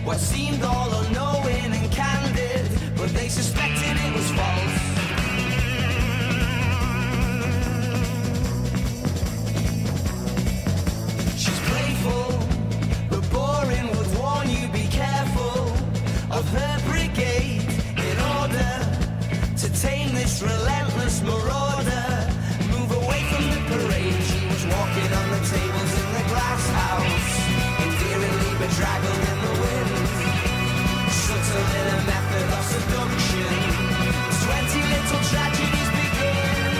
what seemed all unknowing and candid, but they suspected it was false. She's playful, but boring, would warn you be careful of her brigade in order to tame this relentless marauder. Move away from the parade. She was walking on the tables in the glass house, endearingly bedraggled in the wind, subtle in a method of seduction. 20 little tragedies begin.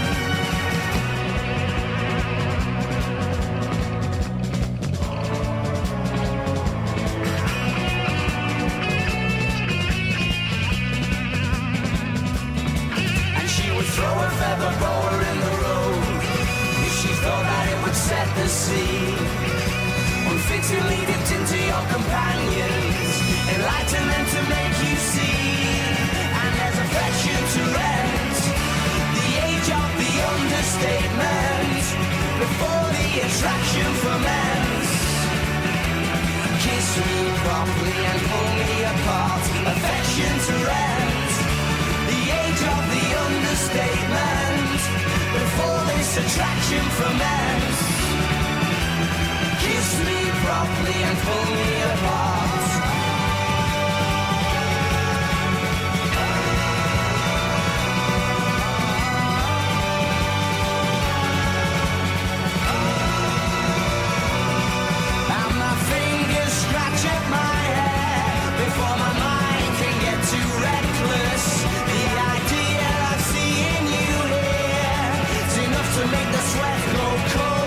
And she would throw a feather boa in the road if she thought that it would set the scene. Unfittingly dipped into your companions, enlighten them to make you see. And there's affection to rent, the age of the understatement, before the attraction ferments. Kiss me properly and pull me apart. Affection to rent, the age of the understatement, before this attraction ferments. Kiss me properly and pull me apart. And my fingers scratch at my hair before my mind can get too reckless. The idea of seeing you here is enough to make the sweat go cold.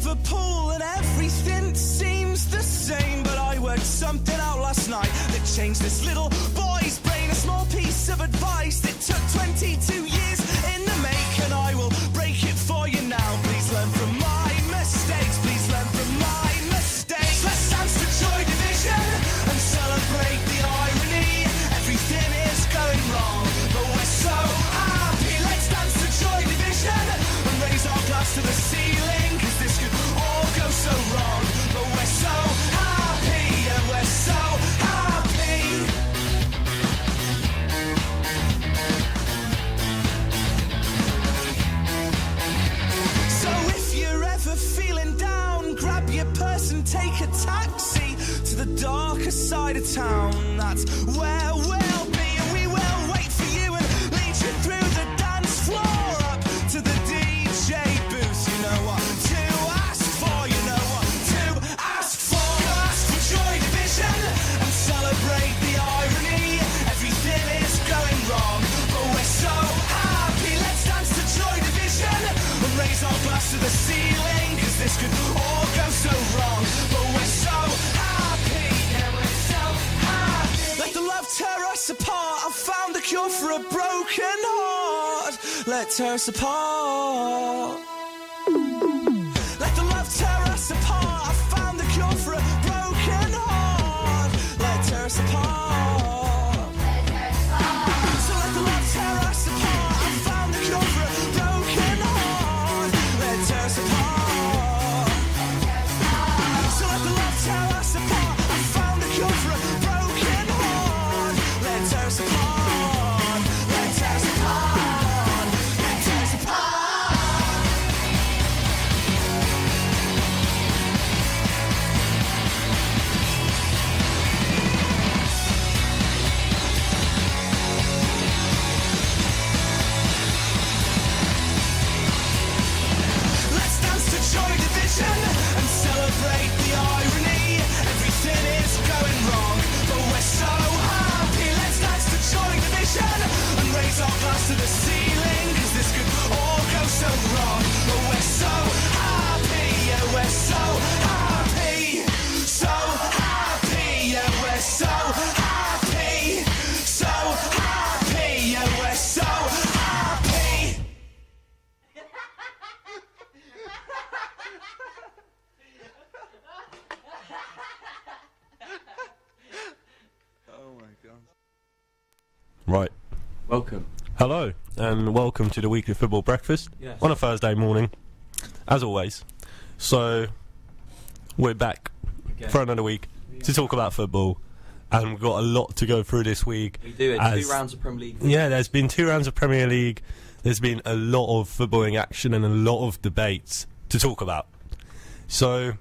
Liverpool and everything seems the same, but I worked something out last night that changed this little boy's brain. A small piece of advice that took 22 years in the make, and I will break it for you now. Please learn from my mistakes. Please learn from my mistakes. Let's dance to Joy Division and celebrate the irony. Everything is going wrong, but we're so happy. Let's dance to Joy Division and raise our glass to the ceiling, 'cause this could all go so wrong, but we're so happy, and we're so happy. So if you're ever feeling down, grab your purse and take a taxi to the darker side of town. That's where we'll be, and we will wait for you and lead you through the dance floor up to the DJ booth. You know what to ask for, you know what to ask for. Ask for Joy Division and celebrate the irony. Everything is going wrong, but we're so happy. Let's dance to Joy Division and raise our glass to the ceiling, 'cause this could all go so wrong, but we're so happy, and we're so happy. Let the love tear us apart. I've found the cure for a broken heart. Let tear us apart. Let the love tear us apart. I found the cure for a broken heart. Let tear us apart. So let the love tear us apart. I found the cure for a broken heart. Let tear us apart. So let the love tear us apart. I found the cure for a broken heart. Let tear us apart. Let tear us apart. Let tear us apart. stars to the ceiling, 'cause this could all go so wrong. But we're so happy, yeah, we're so happy. So happy, yeah, we're so happy. So happy, yeah, we're so happy. Oh my god. Right. Welcome. Hello, and welcome to the weekly football breakfast on a Thursday morning, as always. So, we're back for another week to talk about football, and we've got a lot to go through this week. We do it. 2 rounds of Premier League. Yeah, there's been 2 rounds of Premier League. There's been a lot of footballing action and a lot of debates to talk about. So,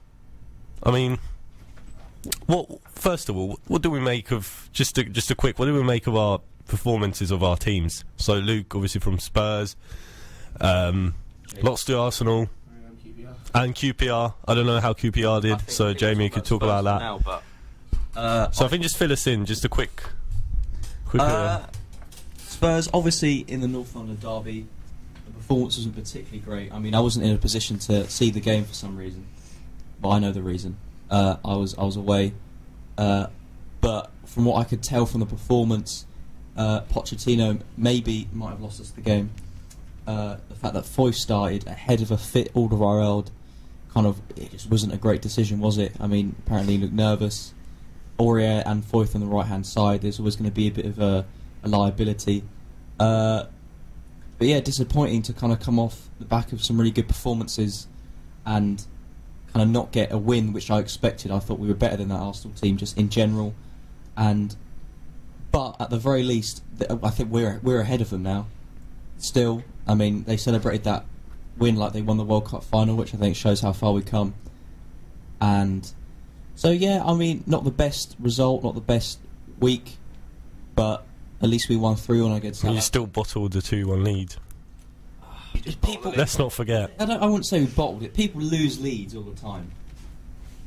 I mean, first of all, what do we make of just a quick? What do we make of our performances of our teams? So Luke, obviously from Spurs, lost to Arsenal and QPR. I don't know how QPR did, so Jamie could talk about that. Now, but, so I think just fill us in, just a quick. Spurs, obviously in the North London derby, the performance wasn't particularly great. I mean, I wasn't in a position to see the game for some reason, but I know the reason. I was away, but from what I could tell from the performance, Pochettino might have lost us the game. The fact that Foyth started ahead of a fit Alderweireld, it just wasn't a great decision, was it? I mean, apparently he looked nervous. Aurier and Foyth on the right hand side, there's always going to be a bit of a liability. But yeah, disappointing to kind of come off the back of some really good performances and kind of not get a win, which I expected. I thought we were better than that Arsenal team just in general, but at the very least, I think we're ahead of them now. Still, I mean, they celebrated that win like they won the World Cup final, which I think shows how far we've come. And so yeah, I mean, not the best result, not the best week, but at least we won 3-1 against. You still bottled the 2-1 lead. Let's not forget. I wouldn't say we bottled it. People lose leads all the time.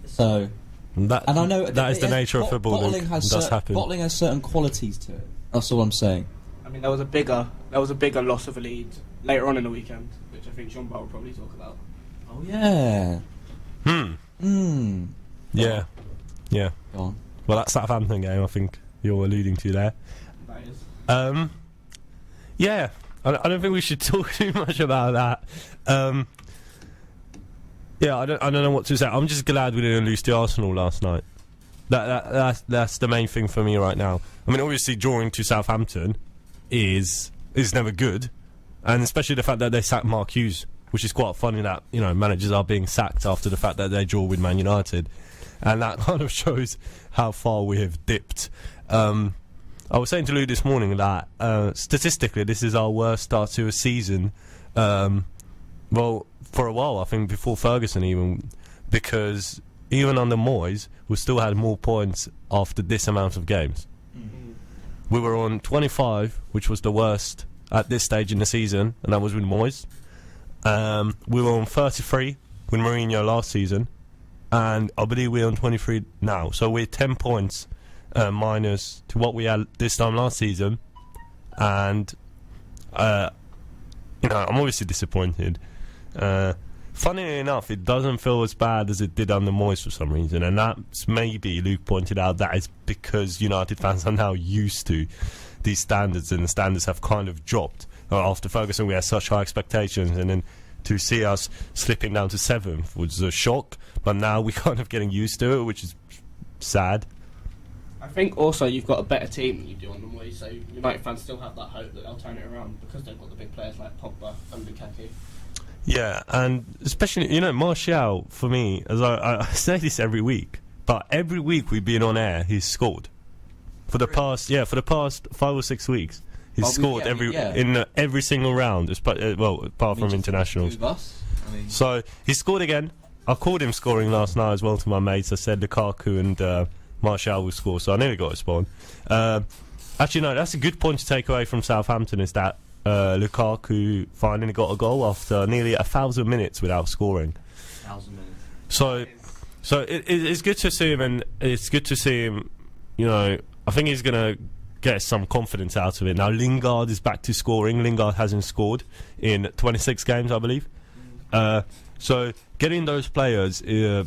So, and I know that is the nature of football. Bottling has certain qualities to it. That's all I'm saying. I mean, there was a bigger loss of a lead later on in the weekend, which I think Jean-Paul will probably talk about. Oh yeah. Yeah. Yeah. Go on. Well, that Southampton game, I think you're alluding to there. That is. Yeah. I don't think we should talk too much about that. Yeah, I don't know what to say. I'm just glad we didn't lose to Arsenal last night. That's the main thing for me right now. I mean, obviously, drawing to Southampton is never good, and especially the fact that they sacked Mark Hughes, which is quite funny that managers are being sacked after the fact that they draw with Man United, and that kind of shows how far we have dipped. I was saying to Lou this morning that statistically this is our worst start to a season. Well, for a while, I think before Ferguson even, because even under Moyes, we still had more points after this amount of games. Mm-hmm. We were on 25, which was the worst at this stage in the season, and that was with Moyes. We were on 33 with Mourinho last season, and I believe we're on 23 now. So we're 10 points minus to what we had this time last season, and I'm obviously disappointed. Funnily enough, it doesn't feel as bad as it did under Moyes for some reason, and that's maybe, Luke pointed out, that is because United fans are now used to these standards, and the standards have kind of dropped. After Ferguson, we had such high expectations, and then to see us slipping down to 7th was a shock, but now we're kind of getting used to it, which is sad. I think also you've got a better team than you do on the way, so United fans still have that hope that they'll turn it around because they've got the big players like Pogba and Lukaku. Yeah, and especially, Martial, for me, as I say this every week, but every week we've been on air, he's scored. For the past 5 or 6 weeks, he's scored in every single round, apart from internationals. So, he scored again. I called him scoring last night as well to my mates. I said Lukaku and Martial will score, so I nearly got a spawn. Actually, no, that's a good point to take away from Southampton, is that Lukaku finally got a goal after nearly 1,000 minutes without scoring. 1,000 minutes. So it's good to see him, and it's good to see him. I think he's gonna get some confidence out of it. Now Lingard is back to scoring. Lingard hasn't scored in 26 games, I believe. So getting those players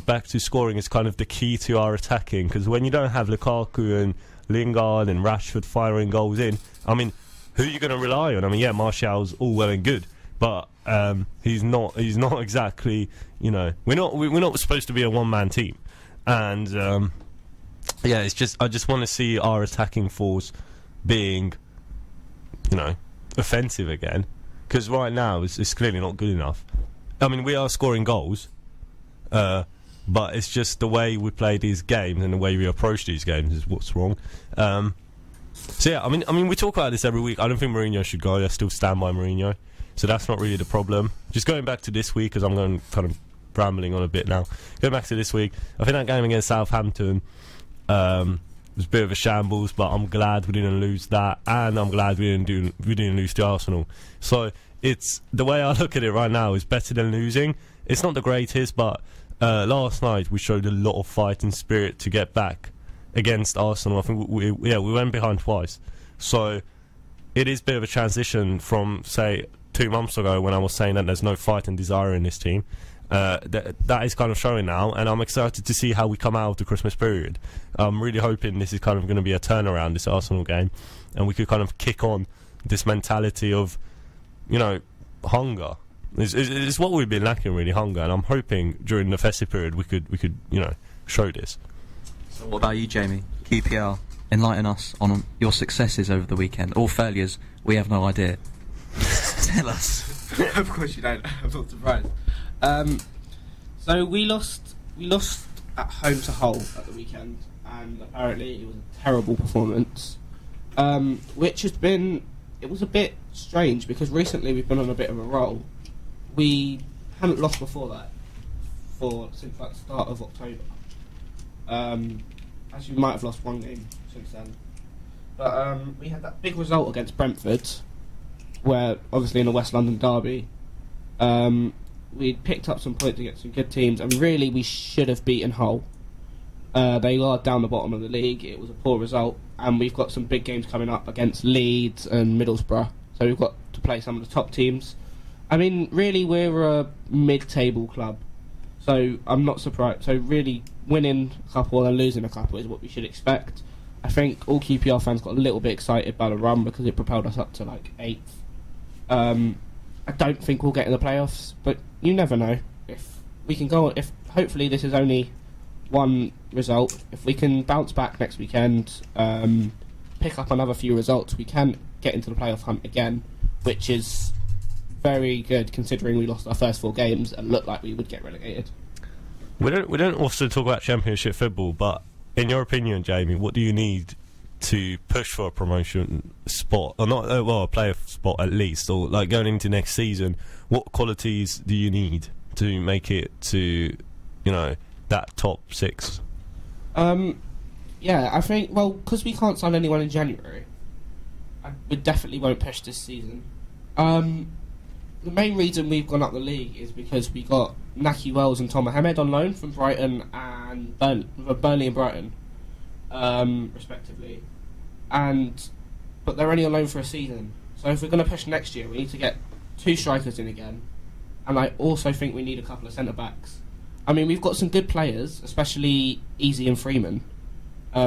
back to scoring is kind of the key to our attacking, because when you don't have Lukaku and Lingard and Rashford firing goals in, I mean, who are you going to rely on? I mean, yeah, Martial's all well and good, but he's not exactly, you know, we're not supposed to be a one-man team. And yeah, it's just, I just want to see our attacking force being, you know, offensive again, because right now it's clearly not good enough. I mean, we are scoring goals, but it's just the way we play these games and the way we approach these games is what's wrong. So yeah, I mean, we talk about this every week. I don't think Mourinho should go. I still stand by Mourinho, so that's not really the problem. Just going back to this week, because I'm going kind of rambling on a bit now. Going back to this week, I think that game against Southampton was a bit of a shambles, but I'm glad we didn't lose that, and I'm glad we didn't lose to Arsenal. So it's, the way I look at it right now is better than losing. It's not the greatest, but last night we showed a lot of fighting spirit to get back against Arsenal. I think we went behind twice. So it is a bit of a transition from, say, 2 months ago when I was saying that there's no fight and desire in this team. That is kind of showing now, and I'm excited to see how we come out of the Christmas period. I'm really hoping this is kind of going to be a turnaround, this Arsenal game, and we could kind of kick on this mentality of, you know, hunger. It's what we've been lacking, really, hunger, and I'm hoping during the festive period we could you know, show this. So what about you, Jamie? QPR, enlighten us on your successes over the weekend, or failures. We have no idea. Tell us. Of course you don't. I'm not surprised. So we lost at home to Hull at the weekend, and apparently it was a terrible performance. Which has been, it was a bit strange because recently we've been on a bit of a roll. We hadn't lost before that since like the start of October. Actually, we might have lost one game since then, but we had that big result against Brentford, where obviously in a West London derby, we'd picked up some points against some good teams, and really we should have beaten Hull. They are down the bottom of the league. It was a poor result, and we've got some big games coming up against Leeds and Middlesbrough, so we've got to play some of the top teams. I mean, really, we're a mid-table club, so I'm not surprised. So really, winning a couple and losing a couple is what we should expect. I think all QPR fans got a little bit excited by the run because it propelled us up to like 8th. I don't think we'll get in the playoffs, but you never know. If we can go, if hopefully this is only one result, if we can bounce back next weekend, pick up another few results, we can get into the playoff hunt again, which is very good considering we lost our first 4 games and looked like we would get relegated. We don't also talk about Championship football, but in your opinion, Jamie, what do you need to push for a promotion spot, or not? Well, a playoff spot at least, or like going into next season. What qualities do you need to make it to, you know, that top 6? Yeah, I think, well, because we can't sign anyone in January, we definitely won't push this season. The main reason we've gone up the league is because we got Naki Wells and Tom Mohamed on loan from Brighton and Burnley and Brighton, respectively. But they're only on loan for a season. So if we're going to push next year, we need to get 2 strikers in again. And I also think we need a couple of centre-backs. I mean, we've got some good players, especially Easy and Freeman.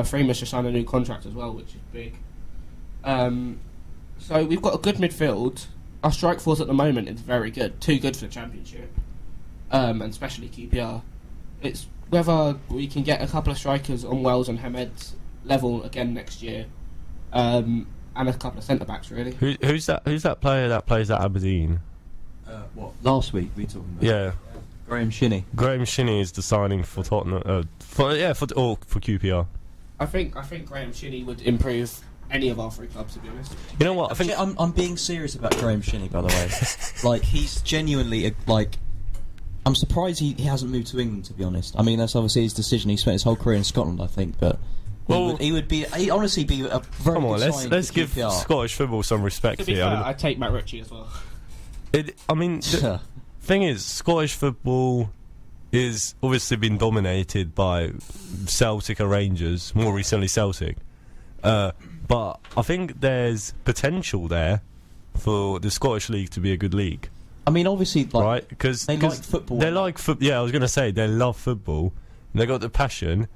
Freeman's just signed a new contract as well, which is big. So we've got a good midfield. Our strike force at the moment is very good. Too good for the Championship. And especially QPR. It's whether we can get a couple of strikers on Wells and Hamed's level again next year. And a couple of centre-backs, really. Who's that player that plays at Aberdeen? What? Last week we talking about? Yeah. Graham Shinney. Graham Shinney is the signing for Tottenham. For QPR. I think Graham Shinney would improve any of our 3 clubs, to be honest. You know what? I think I'm being serious about Graham Shinney, by the way. Like, he's genuinely I'm surprised he hasn't moved to England, to be honest. I mean, that's obviously his decision. He spent his whole career in Scotland, I think, but he'd honestly be a very come on, good sign let's for give QPR. Scottish football some respect To be here. fair, I'd take Matt Ritchie as well. The thing is, Scottish football is obviously been dominated by Celtic and Rangers, more recently Celtic. but I think there's potential there for the Scottish League to be a good league. I mean, obviously, like, right? Because they like football. They like football. Yeah, I was going to say they love football. They got the passion.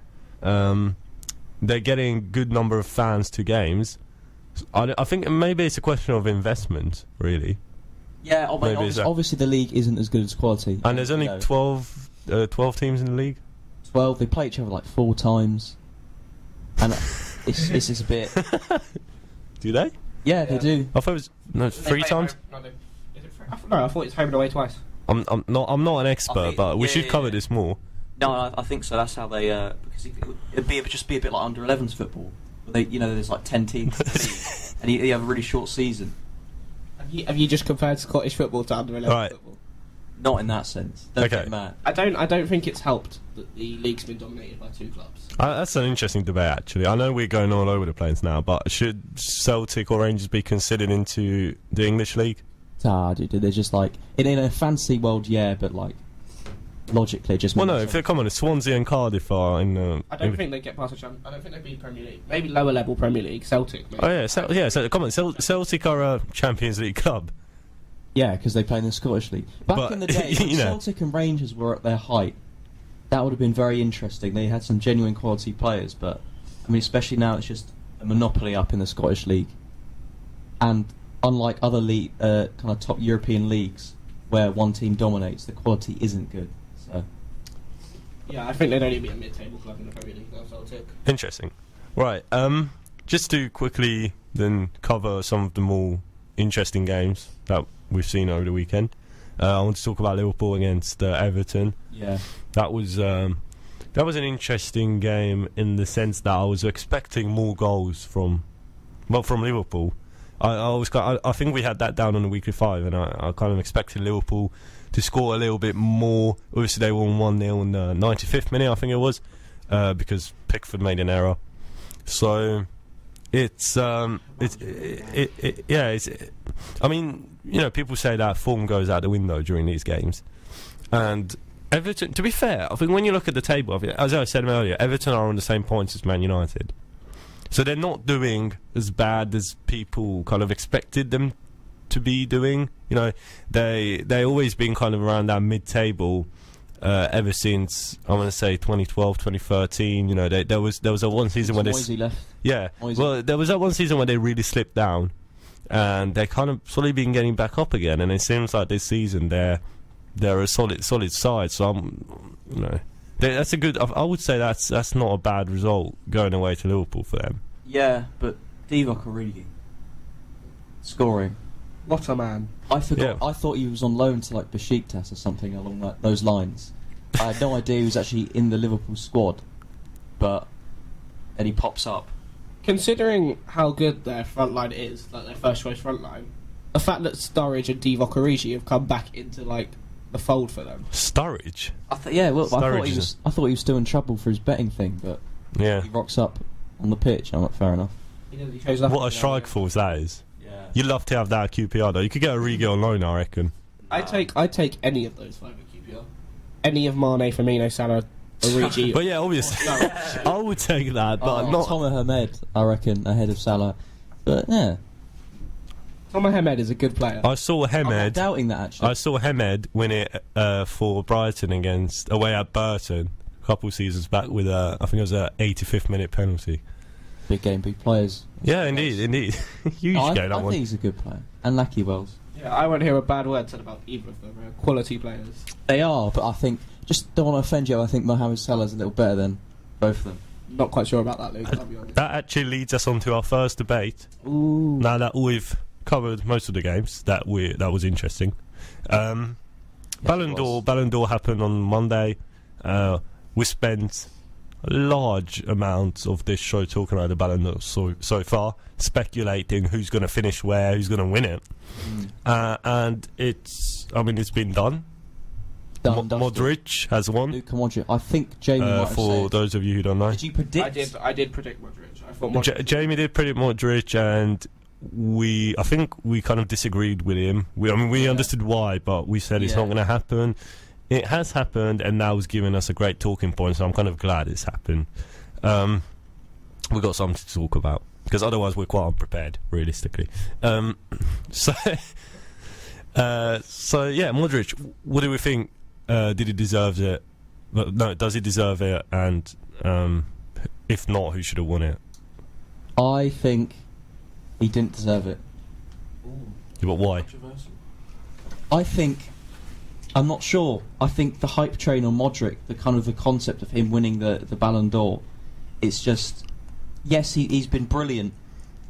They're getting good number of fans to games. I think maybe it's a question of investment, really. Yeah, obviously the league isn't as good as quality. And there's only 12 teams in the league. 12. They play each other like 4 times, and it's a bit. Do they? Yeah, they do. I thought it was 3 times. No, I thought it's home and away twice. I'm not an expert, but we should cover this more. No, I think so. That's how they because it'd just be a bit like under 11s football. There's like 10 teams in the league, and you have a really short season. Have you just compared Scottish football to under 11 football? Not in that sense. Don't get mad. I don't think it's helped that the league's been dominated by 2 clubs. That's an interesting debate, actually. I know we're going all over the place now, but should Celtic or Rangers be considered into the English league? Dude, they're just like in a fantasy world, yeah, but like logically, just. Well, no. If come on, Swansea and Cardiff are in. I don't think they get past the champ. I don't think they'd be Premier League. Maybe lower level Premier League, Celtic. Maybe. Oh yeah, So come on, Celtic are a Champions League club. Yeah, because they play in the Scottish League. Back in the day, when Celtic and Rangers were at their height, that would have been very interesting. They had some genuine quality players, but I mean, especially now, it's just a monopoly up in the Scottish League. And unlike other kind of top European leagues, where one team dominates, the quality isn't good. So. Yeah, I think they'd only be a mid-table club in the Premier League now, Celtic. Interesting. Right. Just to quickly then cover some of the more interesting games that we've seen over the weekend. I want to talk about Liverpool against Everton. Yeah, that was an interesting game in the sense that I was expecting more goals from Liverpool. I think we had that down on the weekly 5, and I kind of expected Liverpool to score a little bit more. Obviously, they won 1-0 in the 95th minute, I think it was, because Pickford made an error. So I mean, people say that form goes out the window during these games, and Everton. To be fair, I think when you look at the table, as I said earlier, Everton are on the same points as Man United, so they're not doing as bad as people kind of expected them to be doing. They always been kind of around that mid-table ever since I want to say 2012, 2013. There was a one season when Moisey left. Yeah, Moisey. Well, there was that one season where they really slipped down, and they kind of slowly been getting back up again. And it seems like this season they're a solid side. So that's a good. I would say that's not a bad result going away to Liverpool for them. Yeah, but Divock Origi scoring. What a man! I forgot. Yeah. I thought he was on loan to like Besiktas or something along those lines. I had no idea he was actually in the Liverpool squad, and he pops up. Considering how good their front line is, like their first choice front line, the fact that Sturridge and Divock Origi have come back into like the fold for them. Sturridge. I thought he was still in trouble for his betting thing, but yeah, he rocks up on the pitch. I'm like, fair enough. He shows up. What a strike force that is. Yeah. You'd love to have that at QPR though. You could get Origi on loan, I reckon. I take any of those 5 at QPR. Any of Mane, Firmino, Salah, Origi. But yeah, obviously, I would take that, but not. Tomer Hamed, I reckon, ahead of Salah. But yeah, Tomer Hamed is a good player. I saw I'm not Hamed. doubting that actually. I saw Hamed win it for Brighton away at Burton a couple seasons back with I think it was a 85th minute penalty. Big game, big players. Yeah, indeed. Huge game that I one. think he's a good player. And Lackey Wells. Yeah, I won't hear a bad word said about either of them. They're quality players. They are, but I think, just don't want to offend you, I think Mohamed Salah's a little better than both of them. Not quite sure about that, Luke, I'll be honest. That actually leads us on to our first debate. Ooh. Now that we've covered most of the games, that was interesting. Ballon d'Or happened on Monday. We spent a large amount of this show talking about the Ballon d'Or so far, speculating who's going to finish where, who's going to win it. And it's been done. Modric has won. Luka Modric. I think Jamie might have for said. those of you who don't know. Did you predict? I did predict Modric. I thought Modric Jamie did predict Modric, and I think we kind of disagreed with him. We understood why, but we said it's not going to happen. It has happened, and now it's given us a great talking point, so I'm kind of glad it's happened. We've got something to talk about. because otherwise we're quite unprepared, realistically. So yeah, Modric. What do we think? Did he deserve it? Well, no, does he deserve it? And if not, who should have won it? I think he didn't deserve it. Yeah, but why? I think, I'm not sure. I think the hype train on Modric, the concept of him winning the Ballon d'Or, it's just, yes, he's been brilliant.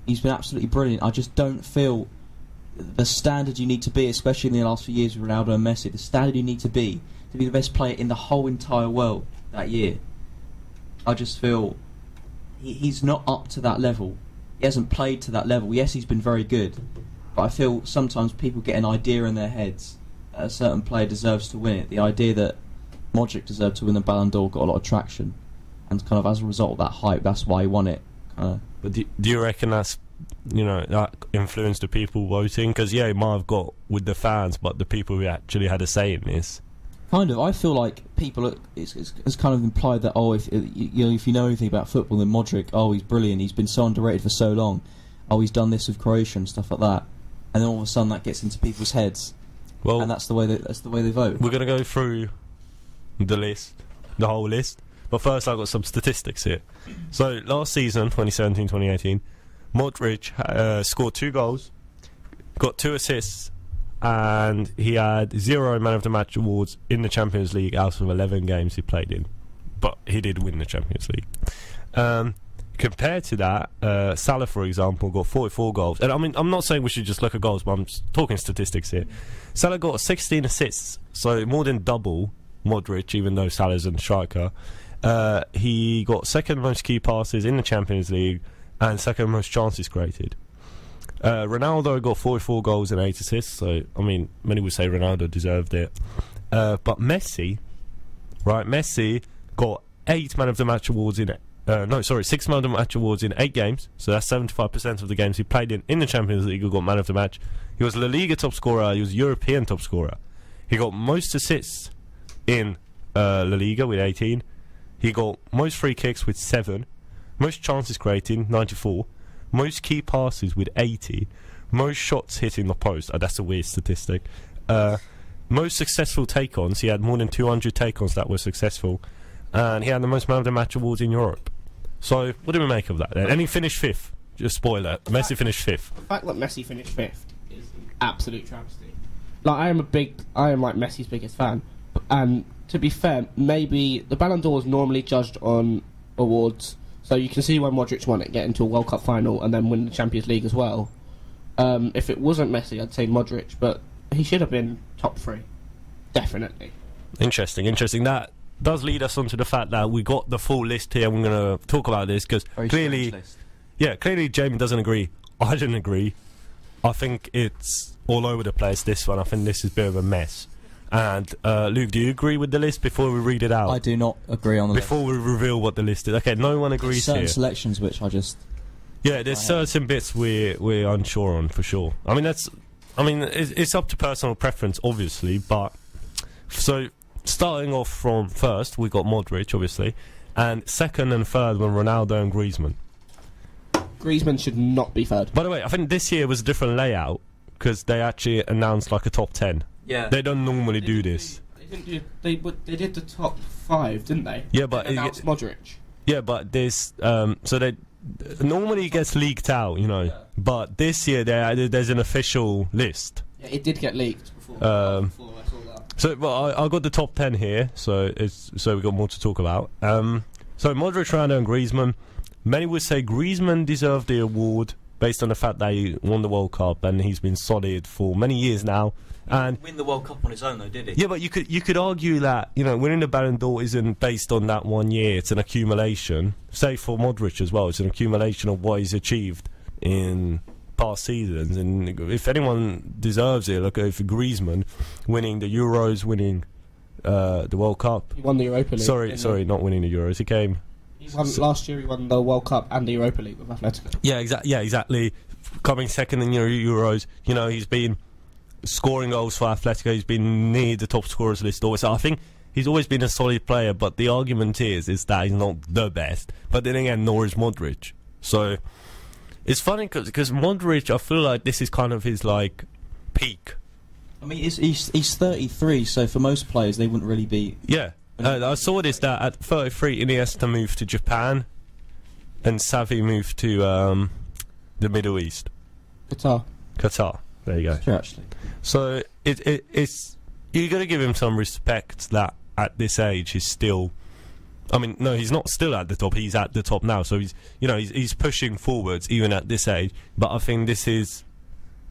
He's been absolutely brilliant. I just don't feel the standard you need to be, especially in the last few years with Ronaldo and Messi, the standard you need to be the best player in the whole entire world that year. I just feel he's not up to that level. He hasn't played to that level. Yes, he's been very good, but I feel sometimes people get an idea in their heads that a certain player deserves to win it. The idea that Modric deserved to win the Ballon d'Or got a lot of traction, and kind of as a result of that hype, that's why he won it. But do you reckon that's, that influenced the people voting? Because yeah, it might have got with the fans, but the people who actually had a say in this. Kind of. I feel like people, it's kind of implied that, if you know anything about football, then Modric, he's brilliant, he's been so underrated for so long, he's done this with Croatia and stuff like that, and then all of a sudden that gets into people's heads, and that's the way they vote. We're gonna go through the whole list, but first I've got some statistics here. So last season, 2017-2018, Modric scored 2 goals, got 2 assists, and he had 0 Man of the Match awards in the Champions League out of 11 games he played in. But he did win the Champions League. Compared to that, Salah, for example, got 44 goals. And I mean, I'm not saying we should just look at goals, but I'm just talking statistics here. Salah got 16 assists, so more than double Modric, even though Salah's a striker. He got 2nd most key passes in the Champions League and 2nd most chances created. Ronaldo got 44 goals and 8 assists, so I mean, many would say Ronaldo deserved it. But Messi got 8 Man of the Match awards in 6 Man of the Match awards in 8 games, so that's 75% of the games he played in the Champions League. He got Man of the Match. He was La Liga top scorer, he was European top scorer. He got most assists in La Liga with 18. He got most free kicks with 7, most chances created, 94, most key passes with 80, most shots hitting the post. That's a weird statistic. Most successful take-ons. He had more than 200 take-ons that were successful, and he had the most Man of the Match awards in Europe. So what do we make of that then? And he finished 5th. Just spoiler, Messi finished 5th. The fact that Messi finished 5th is an absolute travesty. I am like Messi's biggest fan, and to be fair, maybe the Ballon d'Or is normally judged on awards. So you can see why Modric won it, get into a World Cup final, and then win the Champions League as well. If it wasn't Messi, I'd say Modric, but he should have been top 3. Definitely. Interesting. That does lead us on to the fact that we got the full list here, and we're going to talk about this, because clearly Jamie doesn't agree. I didn't agree. I think it's all over the place, this one. I think this is a bit of a mess. And Luke, do you agree with the list before we read it out? I do not agree on the list. Before we reveal what the list is. Okay, no one agrees certain here. Selections which I just... Yeah, there's certain bits we're unsure on, for sure. I mean, it's up to personal preference, obviously, but... So, starting off from first, we got Modric, obviously, and 2nd and 3rd were Ronaldo and Griezmann. Griezmann should not be 3rd. By the way, I think this year was a different layout, because they actually announced like a top 10. Yeah. They don't normally do this. They did the top 5, didn't they? Yeah, but they announced Modric. Yeah, but there's so they normally it gets leaked out, Yeah. But this year there's an official list. Yeah, it did get leaked before I saw that. So, well, I got the top 10 here, so we got more to talk about. So Modric, Ronaldo, and Griezmann. Many would say Griezmann deserved the award based on the fact that he won the World Cup and he's been solid for many years now. And he didn't win the World Cup on his own, though, did he? Yeah, but you could argue that winning the Ballon d'Or isn't based on that one year. It's an accumulation. Say for Modric as well, it's an accumulation of what he's achieved in past seasons. And if anyone deserves it, look at Griezmann winning the Euros, winning the World Cup. He won the Europa League. Sorry, not winning the Euros. Last year he won the World Cup and the Europa League with Atletico. Yeah, exactly. Coming 2nd in Euros, he's been scoring goals for Atletico. He's been near the top scorers list always. So I think he's always been a solid player, but the argument is that he's not the best. But then again, nor is Modric. So It's funny because Modric, I feel like this is kind of his like peak. I mean, he's 33, so for most players they wouldn't really be. Yeah, I saw this that at 33, Iniesta moved to Japan, and Xavi moved to the Middle East. Qatar. There you go. True, actually. So it's you got to give him some respect that at this age he's still. I mean, no, he's not still at the top. He's at the top now. So he's pushing forwards even at this age. But I think this is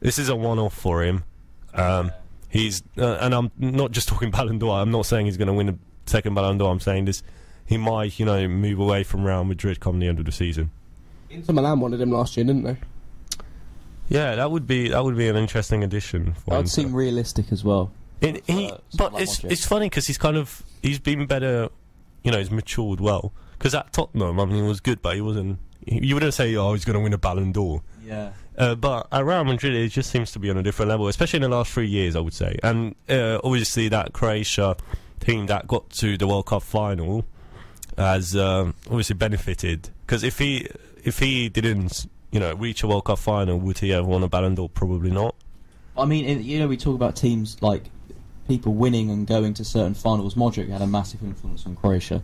a one-off for him. He's and I'm not just talking Ballon d'Or. I'm not saying he's going to win a second Ballon d'Or. I'm saying this. He might, move away from Real Madrid come the end of the season. Inter Milan wanted him last year, didn't they? Yeah, that would be an interesting addition. For That him would seem realistic as well. But it's funny because he's been better. He's matured well. Because at Tottenham, I mean, he was good, but he wasn't. You wouldn't say, he's going to win a Ballon d'Or. Yeah. But at Real Madrid, it just seems to be on a different level, especially in the last 3 years, I would say. And obviously, that Croatia team that got to the World Cup final has obviously benefited. Because if he didn't, reach a World Cup final, would he have won a Ballon d'Or? Probably not. I mean, we talk about teams like people winning and going to certain finals. Modric had a massive influence on Croatia.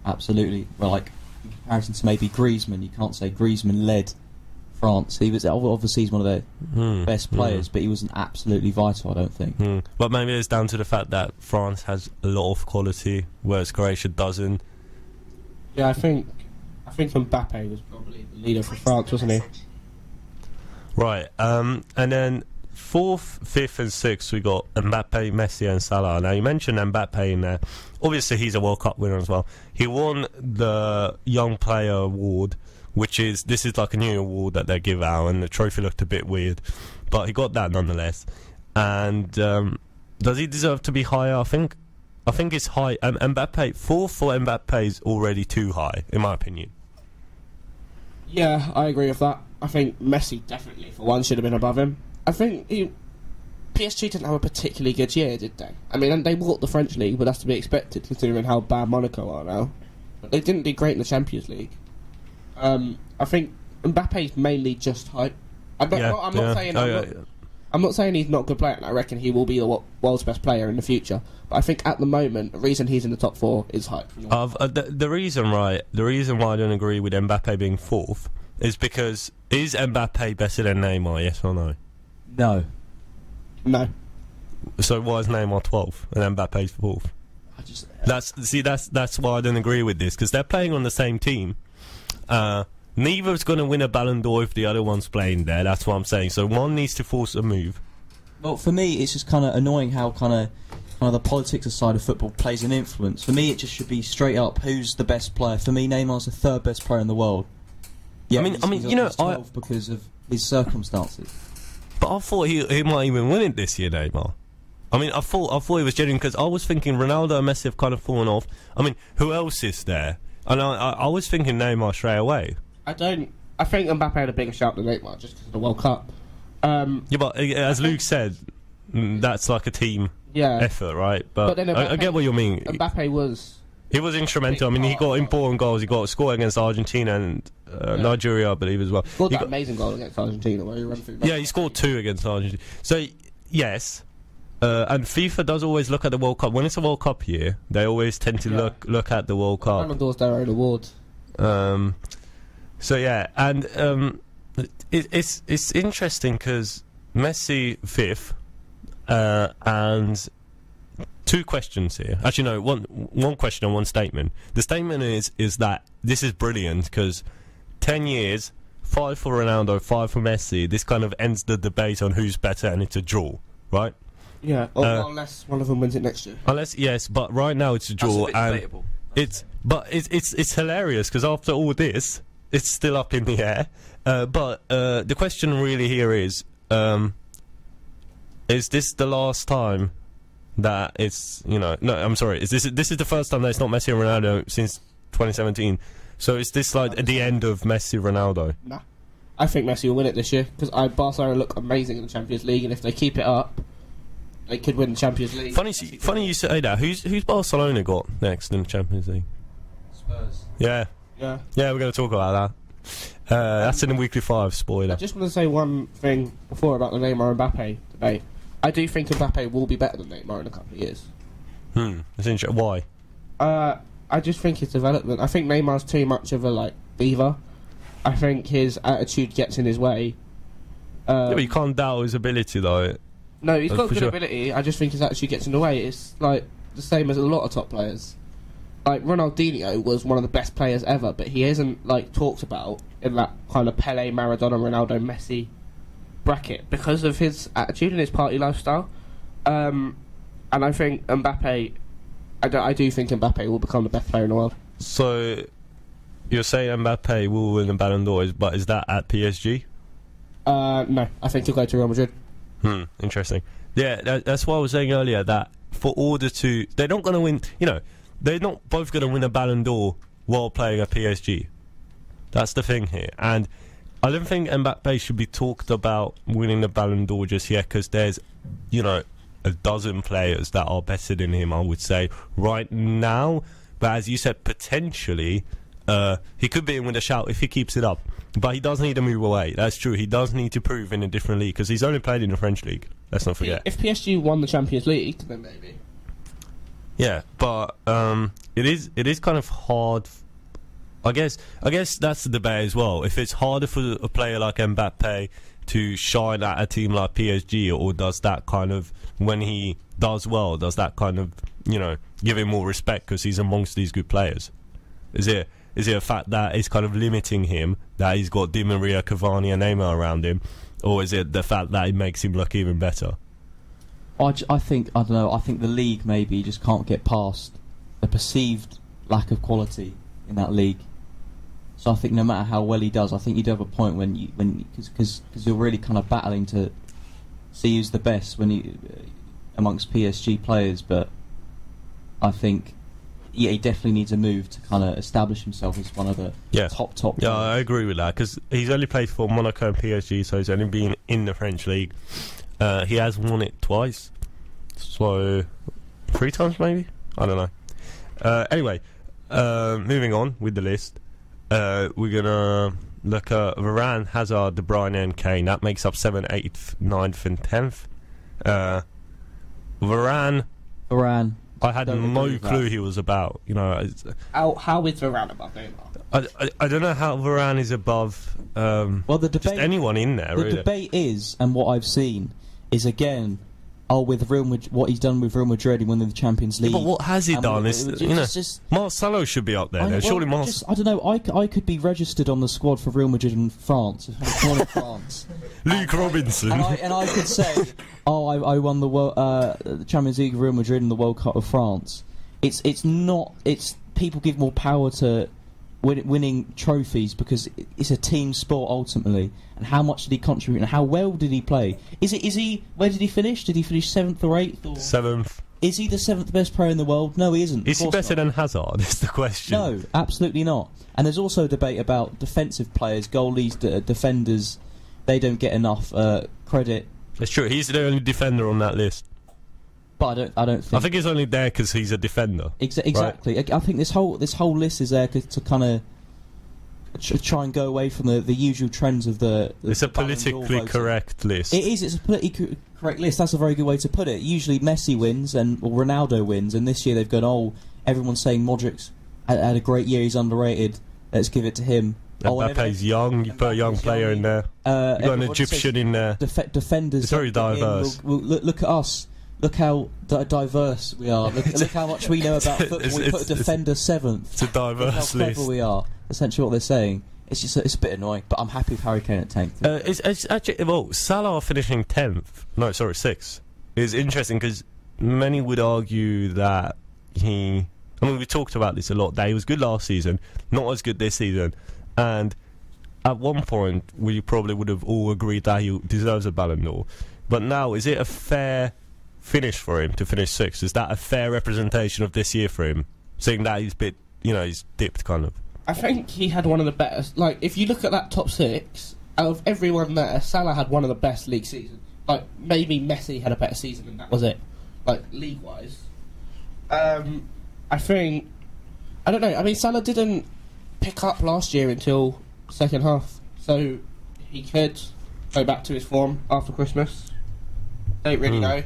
Absolutely. Well, like, in comparison to maybe Griezmann, you can't say Griezmann led France. He was obviously he's one of their best players, but he wasn't absolutely vital, I don't think. But maybe it's down to the fact that France has a lot of quality, whereas Croatia doesn't. Yeah, I think Mbappe was probably the leader for France, wasn't he? Right, and then 4th, 5th and 6th we got Mbappe, Messi and Salah. Now you mentioned Mbappe in there. Obviously he's a World Cup winner as well. He won the Young Player Award, this is like a new award that they give out, and the trophy looked a bit weird, but he got that nonetheless. And does he deserve to be higher? I think it's high. Mbappe, 4th for Mbappe is already too high, in my opinion. Yeah, I agree with that. I think Messi definitely, for one, should have been above him. I think PSG didn't have a particularly good year, did they? I mean, they walked the French league, but that's to be expected considering how bad Monaco are now. But they didn't do great in the Champions League. I think Mbappe's mainly just hype. I'm not saying he's not a good player, and I reckon he will be the world's best player in the future. But I think at the moment, the reason he's in the top 4 is hype. The reason why I don't agree with Mbappe being 4th is because is Mbappe better than Neymar? Yes or no? No. So why is Neymar 12th and Mbappe's 4th? That's why I don't agree with this, because they're playing on the same team. Neither's going to win a Ballon d'Or if the other one's playing there. That's what I'm saying. So one needs to force a move. Well, for me, it's just kind of annoying how kind of the politics side of football plays an influence. For me, it just should be straight up who's the best player. For me, Neymar's the 3rd best player in the world. Yeah, he's 12th because of his circumstances. But I thought he might even win it this year, Neymar. I mean, I thought he was genuine, because I was thinking Ronaldo and Messi have kind of fallen off. I mean, who else is there? And I was thinking Neymar straight away. I think Mbappe had a bigger shout than Neymar just because of the World Cup. Yeah, but as Luke said, that's like a team effort, right? But then Mbappe, I get what you mean. Mbappe was instrumental. I mean, he got important goals. He got a score against Argentina and Nigeria, I believe, as well. He scored that amazing goal against Argentina where he ran through. Yeah, he scored 2 against Argentina. So, yes. And FIFA does always look at the World Cup. When it's a World Cup year, they always tend to look at the World Cup. Ballon d'Or's their own award. So yeah, and it's interesting because Messi 5th, and 2 questions here. Actually, no, one question and one statement. The statement is that this is brilliant because 10 years, 5 for Ronaldo, 5 for Messi. This kind of ends the debate on who's better, and it's a draw, right? Yeah, unless one of them wins it next year. Yes, but right now it's a draw, and it's hilarious because after all this, it's still up in the air. But the question really here is this the last time that it's no, I'm sorry, is this is the first time that it's not Messi and Ronaldo since 2017? So is this like at the end of Messi Ronaldo? Nah, I think Messi will win it this year because Barcelona look amazing in the Champions League, and if they keep it up, they could win the Champions League. Funny you say that. Who's Barcelona got next in the Champions League? Spurs. Yeah, we're going to talk about That's in the weekly 5 spoiler. I just want to say one thing before about the Neymar and Mbappe debate. I do think Mbappe will be better than Neymar in a couple of years. That's interesting. Why? I just think his development. I think Neymar's too much of a diva. I think his attitude gets in his way. Yeah, but you can't doubt his ability, though. No, he's got for good sure. ability. I just think his attitude gets in the way. It's the same as a lot of top players. Like Ronaldinho was one of the best players ever, but he isn't talked about in that kind of Pele, Maradona, Ronaldo, Messi bracket because of his attitude and his party lifestyle. And I think Mbappe, I do think Mbappe will become the best player in the world. So, you're saying Mbappe will win the Ballon d'Or, but is that at PSG? No, I think he'll go to Real Madrid. Interesting. Yeah, that's why I was saying earlier that for order to... They're not going to win... they're not both going to win a Ballon d'Or while playing at PSG. That's the thing here. And I don't think Mbappe should be talked about winning the Ballon d'Or just yet because there's, a dozen players that are better than him, I would say, right now. But as you said, potentially, he could be in with a shout if he keeps it up. But he does need to move away. That's true. He does need to prove in a different league because he's only played in the French league. Let's not forget. If PSG won the Champions League, then maybe. Yeah, but it is kind of hard. I guess that's the debate as well. If it's harder for a player like Mbappe to shine at a team like PSG, or does that kind of, when he does well, does that kind of give him more respect because he's amongst these good players? Is it a fact that is kind of limiting him, that he's got Di Maria, Cavani and Neymar around him, or is it the fact that it makes him look even better? I think the league maybe just can't get past the perceived lack of quality in that league. So I think no matter how well he does, I think you do have a point because you're really kind of battling to see who's the best amongst PSG players. But I think he definitely needs a move to kind of establish himself as one of the top. Yeah, players. I agree with that because he's only played for Monaco and PSG, so he's only been in the French league. He has won it twice, so 3 times maybe? I don't know. Anyway, moving on with the list, we're going to look at Varane, Hazard, De Bruyne and Kane. That makes up 7th, 8th, 9th and 10th. Varane, I had no clue he was about. How is Varane above Neymar? I don't know how Varane is above the debate, just anyone in there. The really. debate is, and what I've seen is again, with Real Madrid, what he's done with Real Madrid in winning the Champions League. Yeah, but what has he done? Marcelo should be up there. Surely I don't know. I could be registered on the squad for Real Madrid in France. France. Luke Robinson. And I could say, I won the Champions League of Real Madrid and the World Cup of France. It's people give more power to winning trophies because it's a team sport ultimately. And how much did he contribute? And how well did he play? Where did he finish? Did he finish 7th or 8th? Or 7th. Is he the 7th best player in the world? No, he isn't. Is he better than Hazard? Is the question. No, absolutely not. And there's also a debate about defensive players, goalies, defenders. They don't get enough credit. It's true. He's the only defender on that list. But I don't think. I think he's only there because he's a defender. Exactly. Right? I think this whole list is there to kind of try and go away from the usual trends of the it's a politically correct list. It is. It's a politically correct list. That's a very good way to put it. Usually Messi wins or Ronaldo wins, and this year they've gone, everyone's saying Modric's had a great year. He's underrated. Let's give it to him. Mbappe's young. You put a young player in there. You got an Egyptian in there. Defenders. It's very diverse. Look at us. Look how diverse we are. Look how much we know about football. We put a defender 7th. It's a diverse look how list. clever we are. Essentially, what they're saying. It's just it's a bit annoying, but I'm happy with Harry Kane at 10th. It's actually Salah finishing 10th. No, sorry, 6th. Is interesting because many would argue that we talked about this a lot. That he was good last season, not as good this season, and at one point we probably would have all agreed that he deserves a Ballon d'Or. But now, is it a fair finish for him to finish 6th? Is that a fair representation of this year for him? Seeing that he's he's dipped kind of. I think he had one of the best. If you look at that top 6, out of everyone there, Salah had one of the best league seasons. Maybe Messi had a better season, and that was it. League wise, I think I don't know. I mean, Salah didn't pick up last year until second half. So he could go back to his form after Christmas. Don't really know.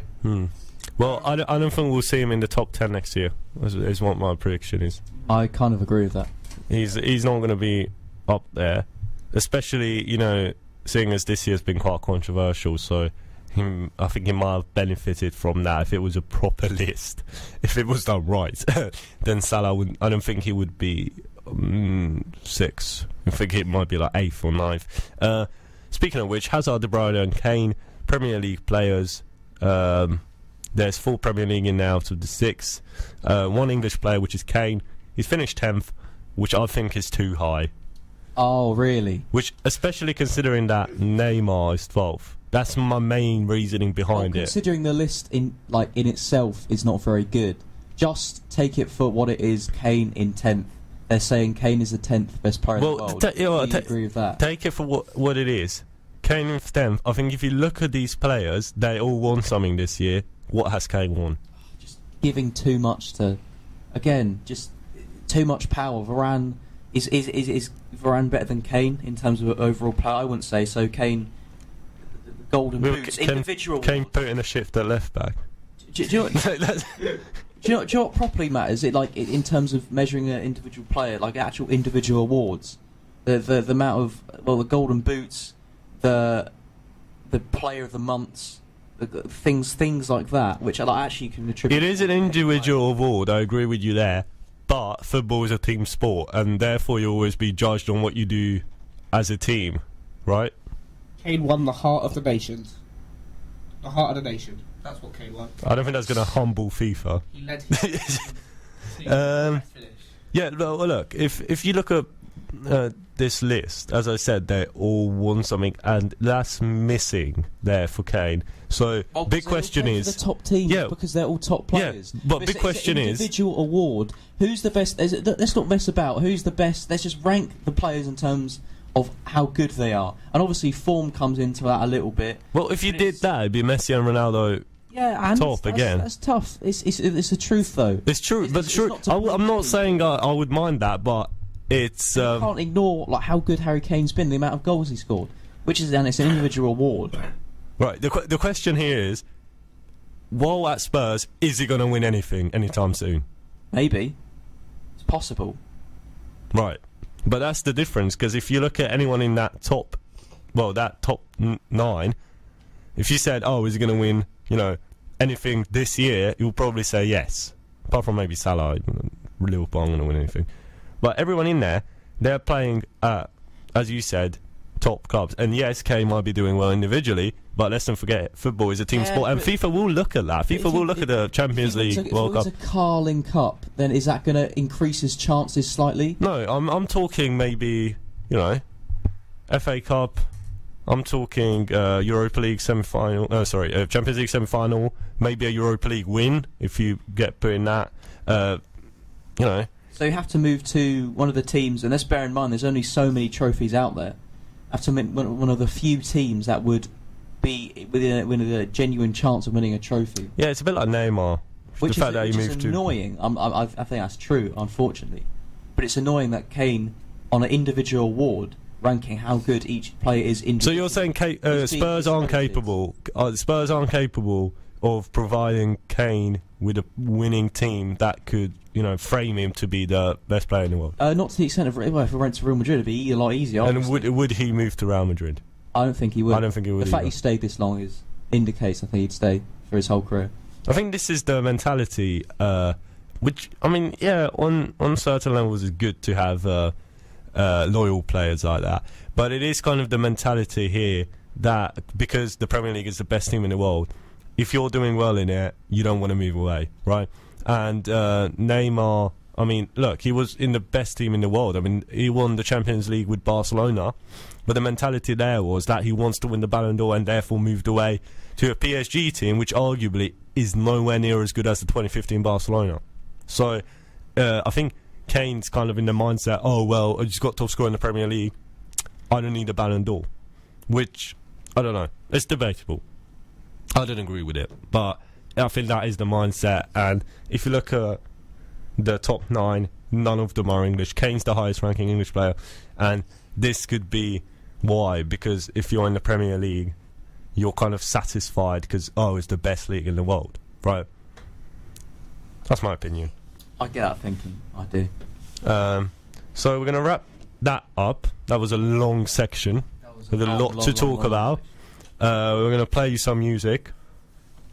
Well, I don't think we'll see him in the top 10 next year, is what my prediction is. I kind of agree with that. He's not going to be up there, especially, you know, seeing as this year's been quite controversial, so I think he might have benefited from that if it was a proper list. If it was done right, then Salah I don't think he would be 6th. I think it might be like 8th or 9th. Speaking of which, Hazard, De Bruyne and Kane, Premier League players. There's 4 Premier League in now to the 6. 1 English player, which is Kane. He's finished 10th, which I think is too high. Oh, really? Which, especially considering that Neymar is 12th. That's my main reasoning behind it. Considering the list in itself is not very good, just take it for what it is. Kane in 10th. They're saying Kane is the 10th best player in the world. Do you agree with that? Take it for what it is. Kane in 10th. I think if you look at these players, they all won something this year. What has Kane won? Just giving too much to, again, just too much power. Varane is Varane better than Kane in terms of overall play? I wouldn't say so. Kane, golden boots, individual. Kane put in a shift at left back. Do you know what properly matters? It like in terms of measuring an individual player, like actual individual awards, the amount of the golden boots, the player of the months. Things like that, which I actually can attribute. It is an individual award, I agree with you there, but football is a team sport, and therefore you'll always be judged on what you do as a team, right? Kane won the heart of the nations. The heart of the nation. That's what Kane won. I don't think that's going to humble FIFA. He led his team to the finish. Yeah, well, look, if you look at this list, as I said, they all won something, and that's missing there for Kane. So big question is the top teams, because they're all top players. Yeah, but big question is individual award. Who's the best? Let's not mess about. Who's the best? Let's just rank the players in terms of how good they are, and obviously form comes into that a little bit. Well, if you did that, it'd be Messi and Ronaldo. Yeah, and top again. That's tough. It's the truth though. It's true, but true. I'm not saying I would mind that, but it's. You can't ignore like how good Harry Kane's been, the amount of goals he scored, and it's an individual award. Right. The question here is, while at Spurs, is he going to win anything anytime soon? Maybe. It's possible. Right. But that's the difference, because if you look at anyone in that top 9, if you said, oh, is he going to win, anything this year, you'll probably say yes. Apart from maybe Salah, Liverpool aren't going to win anything. But everyone in there, they're playing at, as you said, top clubs. And yes, Kane might be doing well individually, but let's not forget, football is a team sport, and FIFA will look at that. FIFA will look at the Champions League, World Cup. If it's a Carling Cup, then is that going to increase his chances slightly? No, I'm talking maybe, FA Cup. I'm talking Europa League semi-final. Champions League semi-final. Maybe a Europa League win if you get put in that. So you have to move to one of the teams, and let's bear in mind there's only so many trophies out there. Have to make one of the few teams that would be with a genuine chance of winning a trophy. Yeah, it's a bit like Neymar. Which is annoying. I think that's true, unfortunately. But it's annoying that Kane, on an individual award, ranking how good each player is individually. So you're saying Spurs aren't capable? Spurs aren't capable of providing Kane with a winning team that could, frame him to be the best player in the world? Not to the extent of if he went to Real Madrid, it'd be a lot easier. And would he move to Real Madrid? I don't think he would. I don't think he would. The fact he stayed this long indicates I think he'd stay for his whole career. I think this is the mentality, which on certain levels is good to have loyal players like that. But it is kind of the mentality here that because the Premier League is the best team in the world, if you're doing well in it, you don't want to move away, right? And Neymar, look, he was in the best team in the world. He won the Champions League with Barcelona, but the mentality there was that he wants to win the Ballon d'Or and therefore moved away to a PSG team, which arguably is nowhere near as good as the 2015 Barcelona. So I think Kane's kind of in the mindset, I just got top scorer in the Premier League, I don't need a Ballon d'Or, which, I don't know, it's debatable. I don't agree with it, but I think that is the mindset. And if you look at the top 9, none of them are English. Kane's the highest ranking English player, and this could be why, because if you're in the Premier League, you're kind of satisfied because, it's the best league in the world, right? That's my opinion. I get that thinking. I do. So we're going to wrap that up. That was a long section with a lot to talk about. We're going to play you some music.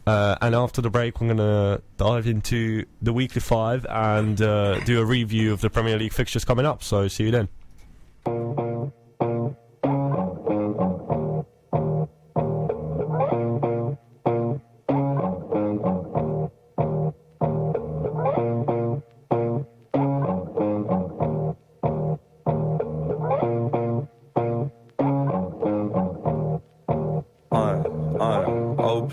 And after the break, we're going to dive into the Weekly 5 and do a review of the Premier League fixtures coming up. So see you then.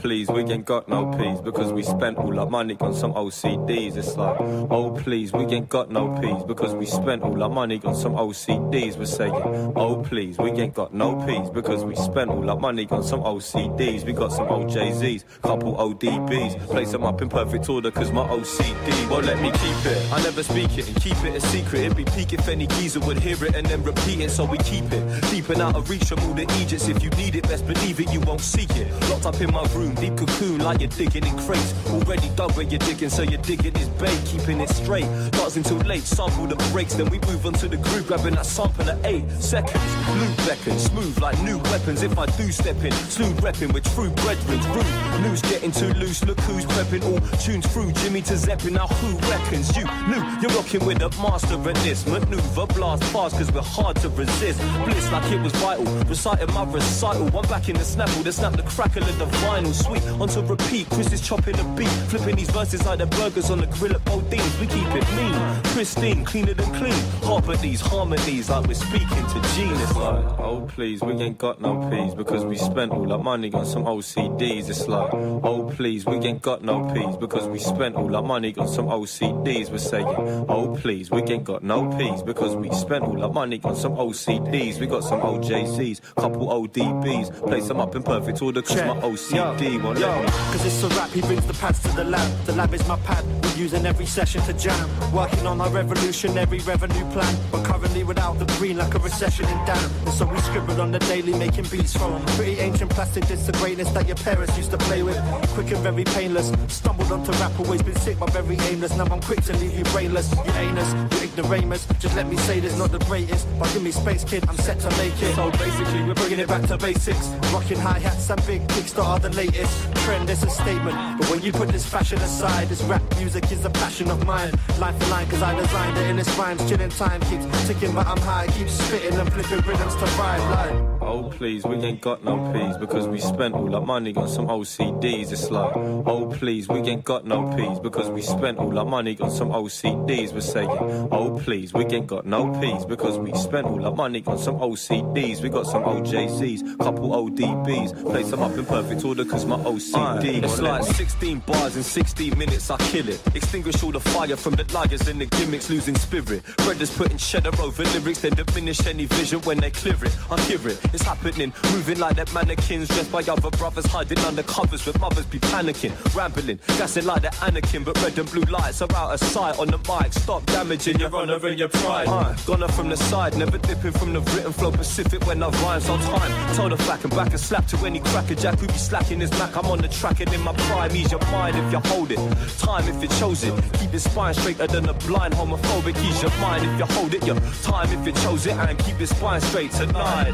Please, we ain't got no peas because we spent all our money on some OCDs. It's like, oh please, we ain't got no peas because we spent all our money on some OCDs. We're saying, oh please, we ain't got no peas because we spent all our money on some OCDs. We got some OJZs, couple ODBs, place them up in perfect order cause my OCD won't let me keep it. I never speak it and keep it a secret. It'd be peak if any geezer would hear it and then repeat it, so we keep it deep and out of reach from all the Egypts. If you need it, best believe it, you won't seek it. Locked up in my room, deep cocoon like you're digging in crates. Already dug where you're digging, so you're digging is bait. Keeping it straight, starts until late. Sample the breaks, then we move on to the group, grabbing that sample at 8 seconds. Blue beckons, smooth like new weapons. If I do step in, smooth repping with true brethren's rude. News getting too loose, look who's prepping. All tunes through Jimmy to Zeppin. Now who reckons you knew you're rocking with a master at this maneuver? Blast fast cause we're hard to resist. Bliss like it was vital, reciting my recital. One back in the snapple, then snap the crackle of the vinyl. Sweet onto repeat, Chris is chopping the beat, flipping these verses like the burgers on the grill at Bodines. We keep it mean, pristine, cleaner than clean. Harp at these harmonies like we're speaking to genius. Like, oh please, we ain't got no peas because we spent all our money on some OCDs. It's like, oh please, we ain't got no peas because we spent all our money on some OCDs. We're saying, oh please, we ain't got no peas because we spent all our money on some OCDs. We got some OJZs, couple ODBs, place them up in perfect order cause my OCD won't let me. Cause it's a rap, he brings the pads to the lab. The lab is my pad, we're using every session to jam. Working on our revolutionary revenue plan, but currently without the green like a recession in damn. And so we scribbled on the daily, making beats from pretty ancient plastic, this the greatness that your parents used to play with. Quick and very painless, stumbled onto rap, always been sick but very aimless. Now I'm quick to leave you brainless, you anus, you ignoramus. Just let me say this, not the greatest, but give me space kid, I'm set to make it. So basically we're bringing it back to basics, rocking hi-hats and big kicks that are the latest trend. It's a statement, but when you put this fashion aside, this rap music is a passion of mine. Line for line, cause I designed it in its rhymes. Chilling time keeps ticking, but I'm high. Keep spitting and flipping rhythms to vibe like, oh please, we ain't got no peas because we spent all our money on some OCDs. It's like, oh please, we ain't got no peas because we spent all our money on some OCDs. We're saying, oh please, we ain't got no peas because we spent all our money on some OCDs. We got some OJZs, couple ODBs, place them up in perfect order cause my OCD. It's like 16 bars in 16 minutes, I kill it. Extinguish all the fire from the liars and the gimmicks, losing spirit. Brothers putting cheddar over lyrics, then diminish any vision when they clear it. I hear it, it's happening, moving like that mannequins dressed by other brothers, hiding under covers with mothers be panicking, rambling, gassing like the Anakin, but red and blue lights are out of sight on the mic. Stop damaging your honor and your pride. Gone up from the side, never dipping from the written flow Pacific when I rhymes on time. Told a fact and back and slap to any crackerjack who be slacking his Mac. I'm on the track and in my prime, ease your mind if you hold it. Time if you chose it, keep your spine straighter than a blind homophobic. Ease your mind if you hold it, your time if you chose it, and keep your spine straight tonight.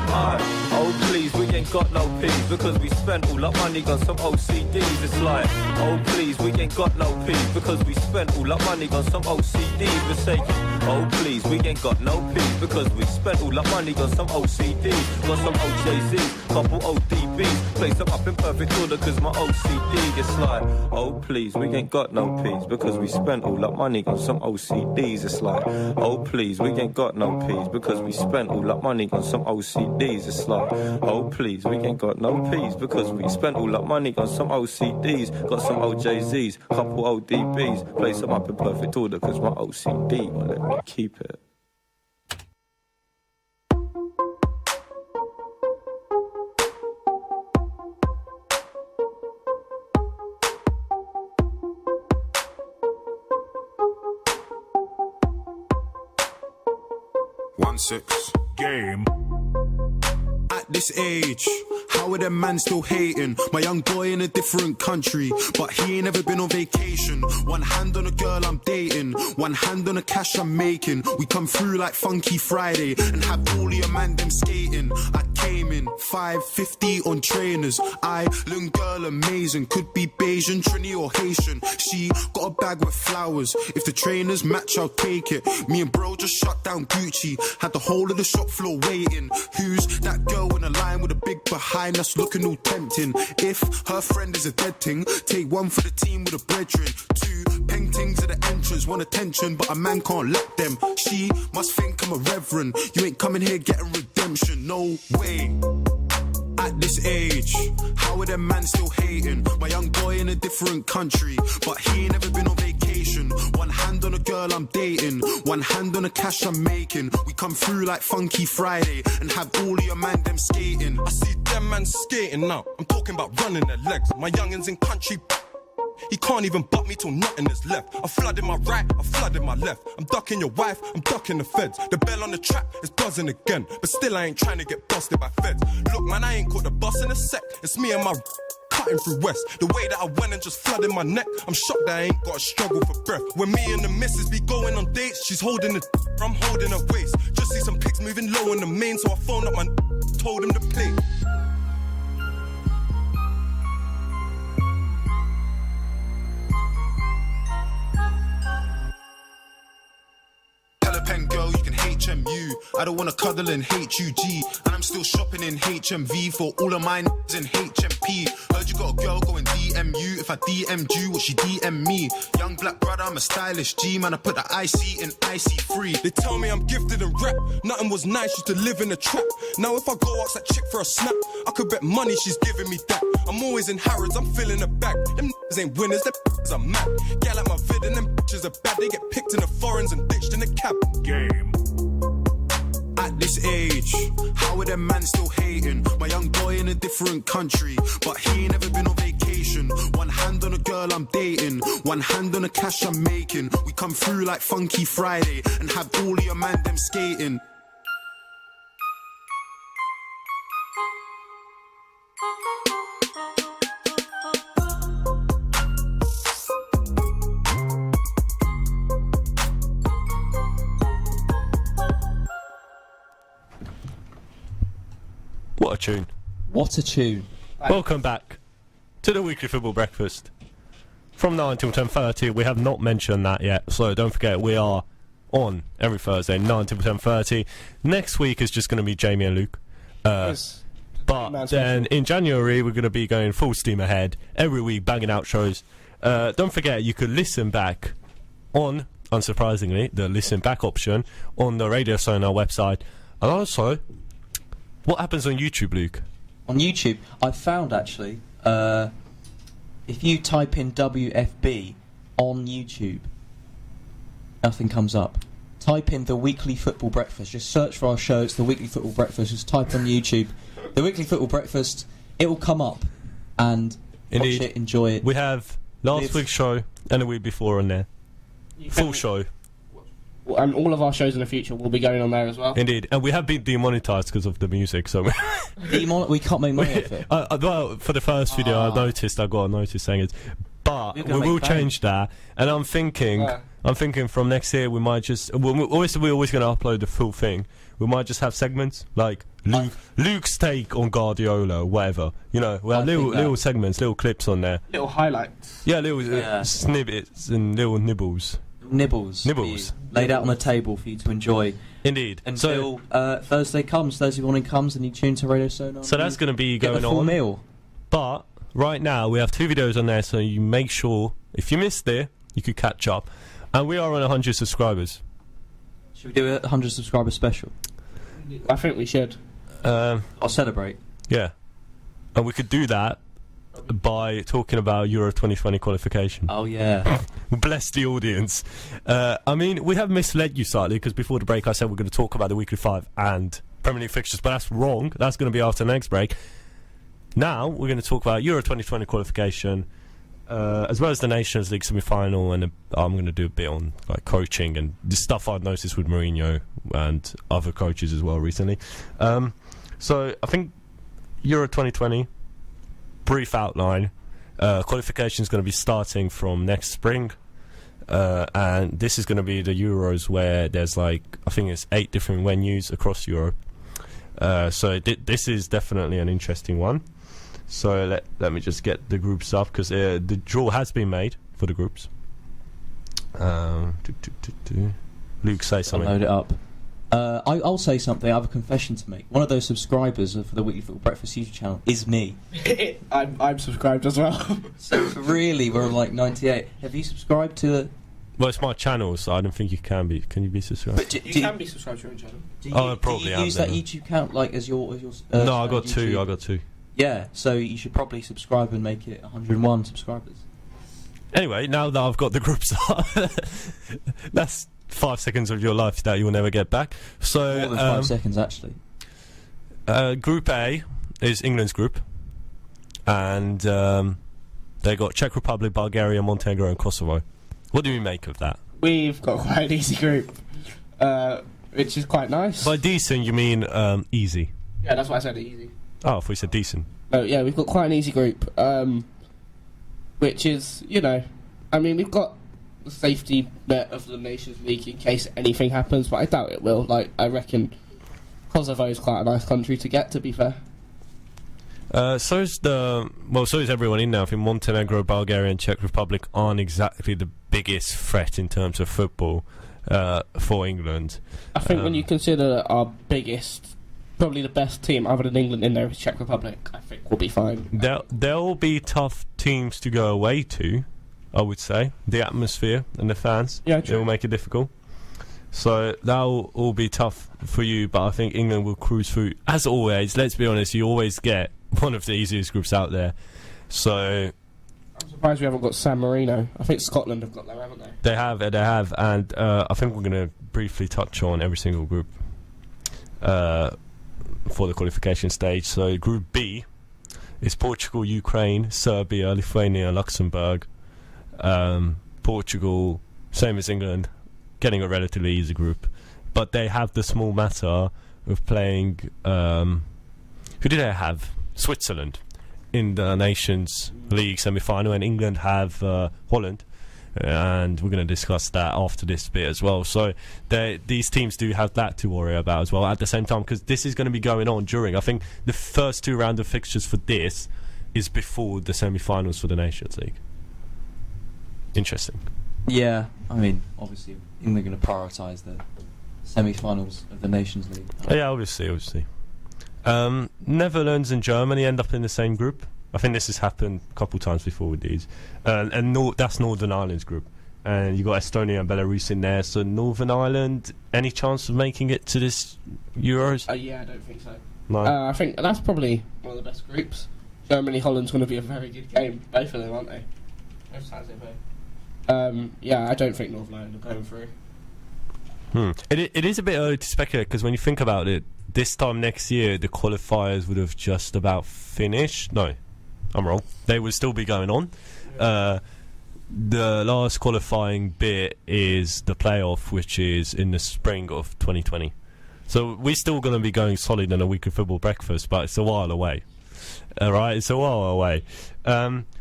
Oh please, we ain't got no peas because we spent all our money on some OCDs. It's like, oh please, we ain't got no peas because we spent all our money on some OCDs. We're saying, oh please, we ain't got no peas because we spent all our money on some OCDs. Got some OJZs, couple ODBs, place them up in perfect order cause my OCD. It's like, oh please, we ain't got no peas because we spent all our money on some OCDs. It's like, oh please, we ain't got no peas because we spent all our money on some OCDs. It's like, oh please, we ain't got no peas because we spent all our money on some OCDs. Got some OJZs, couple ODBs, place them up in perfect order cause my OCD won't let me keep it. 1-6. Game. At this age, how are them man still hating? My young boy in a different country, but he ain't never been on vacation. One hand on a girl I'm dating, one hand on the cash I'm making. We come through like Funky Friday and have all your man them skating. I came in 550 on trainers. Island girl amazing, could be Bayesian, Trini or Haitian. She got a bag with flowers. If the trainers match, I'll take it. Me and bro just shut down Gucci, had the whole of the shop floor waiting. Who's that girl in a line with a big behind us looking all tempting? If her friend is a dead thing, take one for the team with a brethren. Two paintings at the entrance, want attention, but a man can't let them. She must think I'm a reverend. You ain't coming here getting redemption, no way. At this age, how are them man still hating? My young boy in a different country, but he ain't never been on vacation. One hand on a girl I'm dating, one hand on the cash I'm making. We come through like Funky Friday and have all of your man them skating. I see them man skating now. I'm talking about running their legs. My youngins in country. He can't even butt me till nothing is left. I'm flooding my right, I'm flooding my left. I'm ducking your wife, I'm ducking the feds. The bell on the trap is buzzing again, but still I ain't trying to get busted by feds. Look man, I ain't caught the bus in a sec. It's me and my cutting through west. The way that I went and just flooded my neck, I'm shocked that I ain't got a struggle for breath. When me and the missus be going on dates, she's holding the I'm holding her waist. Just see some pics moving low on the main, so I phoned up my told him to play. Pen girl, you can HMU. I don't wanna cuddle in HUG, and I'm still shopping in HMV for all of mine in HMP. Heard you got a girl going DMU. If I DM'd you, will she DM me? Young black brother, I'm a stylish G man. I put the IC in IC3. They tell me I'm gifted in rap. Nothing was nice, used to live in a trap. Now if I go ask that chick for a snap, I could bet money she's giving me that. I'm always in Harrods, I'm filling the bag. Them ain't winners, them are mad. Gal like my vid and them bitches are bad. They get picked in the foreigns and ditched in the cab. Game. At this age, how are them man still hating? My young boy in a different country, but he ain't never been on vacation. One hand on a girl I'm dating, one hand on the cash I'm making. We come through like Funky Friday and have all of your man them skating. What a tune. What a tune. Welcome back to the Weekly Football Breakfast. From 9 till 10:30, we have not mentioned that yet, so don't forget we are on every Thursday, 9 till 10:30. Next week is just going to be Jamie and Luke. Yes. But then in January, we're going to be going full steam ahead, every week banging out shows. Don't forget, you could listen back on, unsurprisingly, the listen back option on the Radio Sonar website. And also, what happens on YouTube, Luke? On YouTube, I found actually, if you type in WFB on YouTube, nothing comes up. Type in the Weekly Football Breakfast. Just search for our show. It's the Weekly Football Breakfast. Just type on YouTube, the Weekly Football Breakfast. It will come up, and Indeed. watch it, enjoy it. We have last week's show and the week before on there. Full show. And all of our shows in the future will be going on there as well. Indeed, and we have been demonetized because of the music, so We can't make money off it. well, for the first video, I got a notice saying it, but we will change that. And I'm thinking from next year we might just we're always going to upload the full thing. We might just have segments like Luke's take on Guardiola, or whatever. You know, we have little segments, little clips on there. Little highlights. Yeah, little snippets and little nibbles. Nibbles laid out on a table for you to enjoy. Indeed. Until Thursday morning comes, and you tune to Radio Sonar. So that's going to be going the full on. Meal. But right now we have 2 videos on there, so you make sure if you missed it, you could catch up. And we are on 100 subscribers. Should we do a 100 subscriber special? I think we should. I'll celebrate. Yeah, and we could do that by talking about Euro 2020 qualification. Oh yeah. Bless the audience. I mean, we have misled you slightly, because before the break I said we're going to talk about the Weekly 5 and Premier League fixtures, but that's wrong. That's going to be after the next break. Now we're going to talk about Euro 2020 qualification, as well as the Nations League semi-final, and I'm going to do a bit on like coaching and the stuff I've noticed with Mourinho and other coaches as well recently. So I think Euro 2020, brief outline. Qualification is going to be starting from next spring, and this is going to be the Euros where there's I think it's 8 different venues across Europe. So this is definitely an interesting one. So let me just get the groups up, because the draw has been made for the groups. Luke, say something. I'll load it up. I'll say something. I have a confession to make. One of those subscribers for the Weekly Football Breakfast YouTube channel is me. I'm subscribed as well. So really, we're on like 98. Have you subscribed to? Well, it's my channel, so I don't think you can be. Can you be subscribed? But you can be subscribed to your own channel. Probably. Do you use that YouTube account like as your? No, I got two. I got two. Yeah, so you should probably subscribe and make it 101 subscribers. Anyway, now that I've got the groups up, that's 5 seconds of your life that you'll never get back. So more than 5 seconds, actually. Group A is England's group, and they got Czech Republic, Bulgaria, Montenegro, and Kosovo. What do we make of that? We've got quite an easy group, which is quite nice. By decent, you mean easy? Yeah, that's why I said easy. Oh, if we said decent. Oh, yeah, we've got quite an easy group, which is, I mean, we've got the safety net of the Nations League in case anything happens, but I doubt it will. I reckon Kosovo is quite a nice country to get, to be fair. So is everyone in now. I think Montenegro, Bulgaria, and Czech Republic aren't exactly the biggest threat in terms of football for England. I think when you consider our biggest, probably the best team other than England in there is Czech Republic, I think we'll be fine. There will be tough teams to go away to, I would say. The atmosphere and the fans, it will make it difficult. So that will all be tough for you, but I think England will cruise through. As always, let's be honest, you always get one of the easiest groups out there. So I'm surprised we haven't got San Marino. I think Scotland have got them, haven't they? They have, and I think we're going to briefly touch on every single group for the qualification stage. So Group B is Portugal, Ukraine, Serbia, Lithuania, Luxembourg. Portugal, same as England, getting a relatively easy group, but they have the small matter of playing who did they have? Switzerland in the Nations League semi-final, and England have Holland, and we're going to discuss that after this bit as well. So these teams do have that to worry about as well at the same time, because this is going to be going on during, I think the first 2 rounds of fixtures for this is before the semi-finals for the Nations League. Interesting. Yeah, I mean, obviously England are going to prioritise the semi-finals of the Nations League. Yeah, obviously. Netherlands and Germany end up in the same group. I think this has happened a couple times before with these. That's Northern Ireland's group. And you got Estonia and Belarus in there. So Northern Ireland, any chance of making it to this Euros? Yeah, I don't think so. No. I think that's probably one of the best groups. Germany, Holland's going to be a very good game. Both of them, aren't they? Both sides they play. Yeah, I don't think Northern Ireland are going through. It is a bit early to speculate, because when you think about it, this time next year the qualifiers would have just about finished. No, I'm wrong. They would still be going on. Yeah. The last qualifying bit is the playoff, which is in the spring of 2020. So we're still going to be going solid in a weekly football breakfast, but it's a while away. Alright, it's a while away.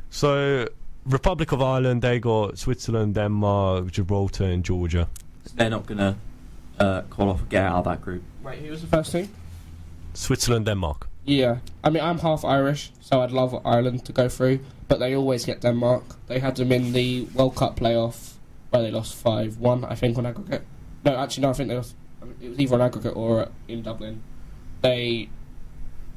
So Republic of Ireland, they got Switzerland, Denmark, Gibraltar and Georgia. They're not going to call off and get out of that group. Wait, who was the first team? Switzerland, Denmark. Yeah, I mean, I'm half Irish, so I'd love Ireland to go through, but they always get Denmark. They had them in the World Cup playoff, where they lost 5-1, I think, on aggregate. No, actually, no, I think they lost. It was either on aggregate or in Dublin. They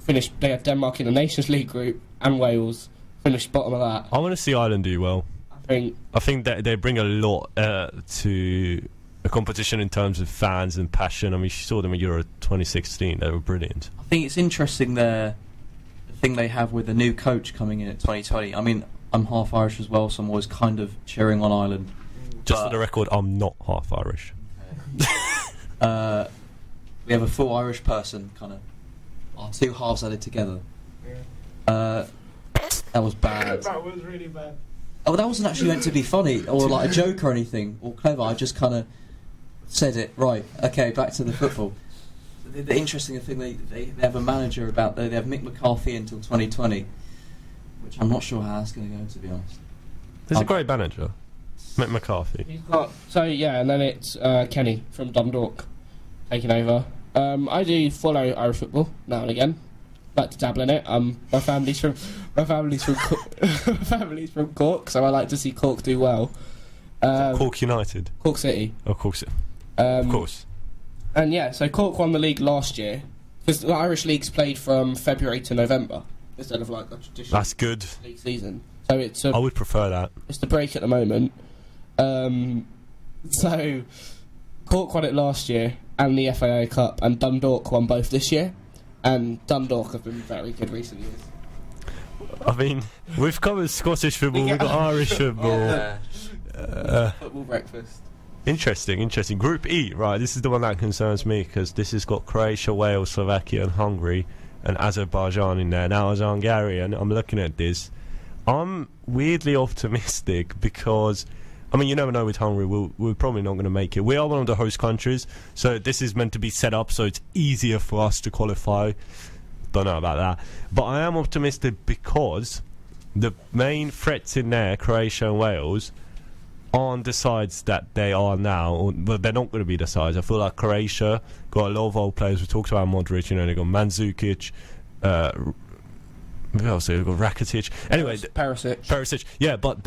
had Denmark in the Nations League group, and Wales finished bottom of that. I want to see Ireland do well. I think that they bring a lot to a competition in terms of fans and passion. I mean, you saw them in Euro 2016; they were brilliant. I think it's interesting the thing they have with the new coach coming in at 2020. I mean, I'm half Irish as well, so I'm always kind of cheering on Ireland. Just for the record, I'm not half Irish. We have a full Irish person, kind of our two halves added together. That was bad. That was really bad. Oh, that wasn't actually meant to be funny or like a joke or anything or clever. I just kind of said it right. Okay, back to the football. The interesting thing, they have a manager they have Mick McCarthy until 2020, which I'm not sure how that's going to go, to be honest. He's a great manager, Mick McCarthy. He's got and then it's Kenny from Dundalk taking over. I do follow Irish football now and again. Like to dabble in it. My family's from Cork, so I like to see Cork do well. Cork United. Cork City. Of course. Of course. And yeah, so Cork won the league last year because the Irish league's played from February to November instead of like a traditional That's good. league season. So I would prefer that. It's the break at the moment. So Cork won it last year and the FAI Cup, and Dundalk won both this year. And Dundalk have been very good recent years. I mean, we've covered Scottish football, we've got Irish football. Football breakfast. Interesting. Group E, right, this is the one that concerns me, because this has got Croatia, Wales, Slovakia and Hungary, and Azerbaijan in there. Now, as a Hungarian, I'm looking at this. I'm weirdly optimistic, because, I mean, you never know with Hungary, we're probably not going to make it. We are one of the host countries, so this is meant to be set up so it's easier for us to qualify. Don't know about that. But I am optimistic because the main threats in there, Croatia and Wales, aren't the sides that they are now, but they're not going to be the sides. I feel like Croatia got a lot of old players. We talked about Modric, they got Mandzukic, maybe else they've got Rakitic. Anyway, Perisic. Yeah, but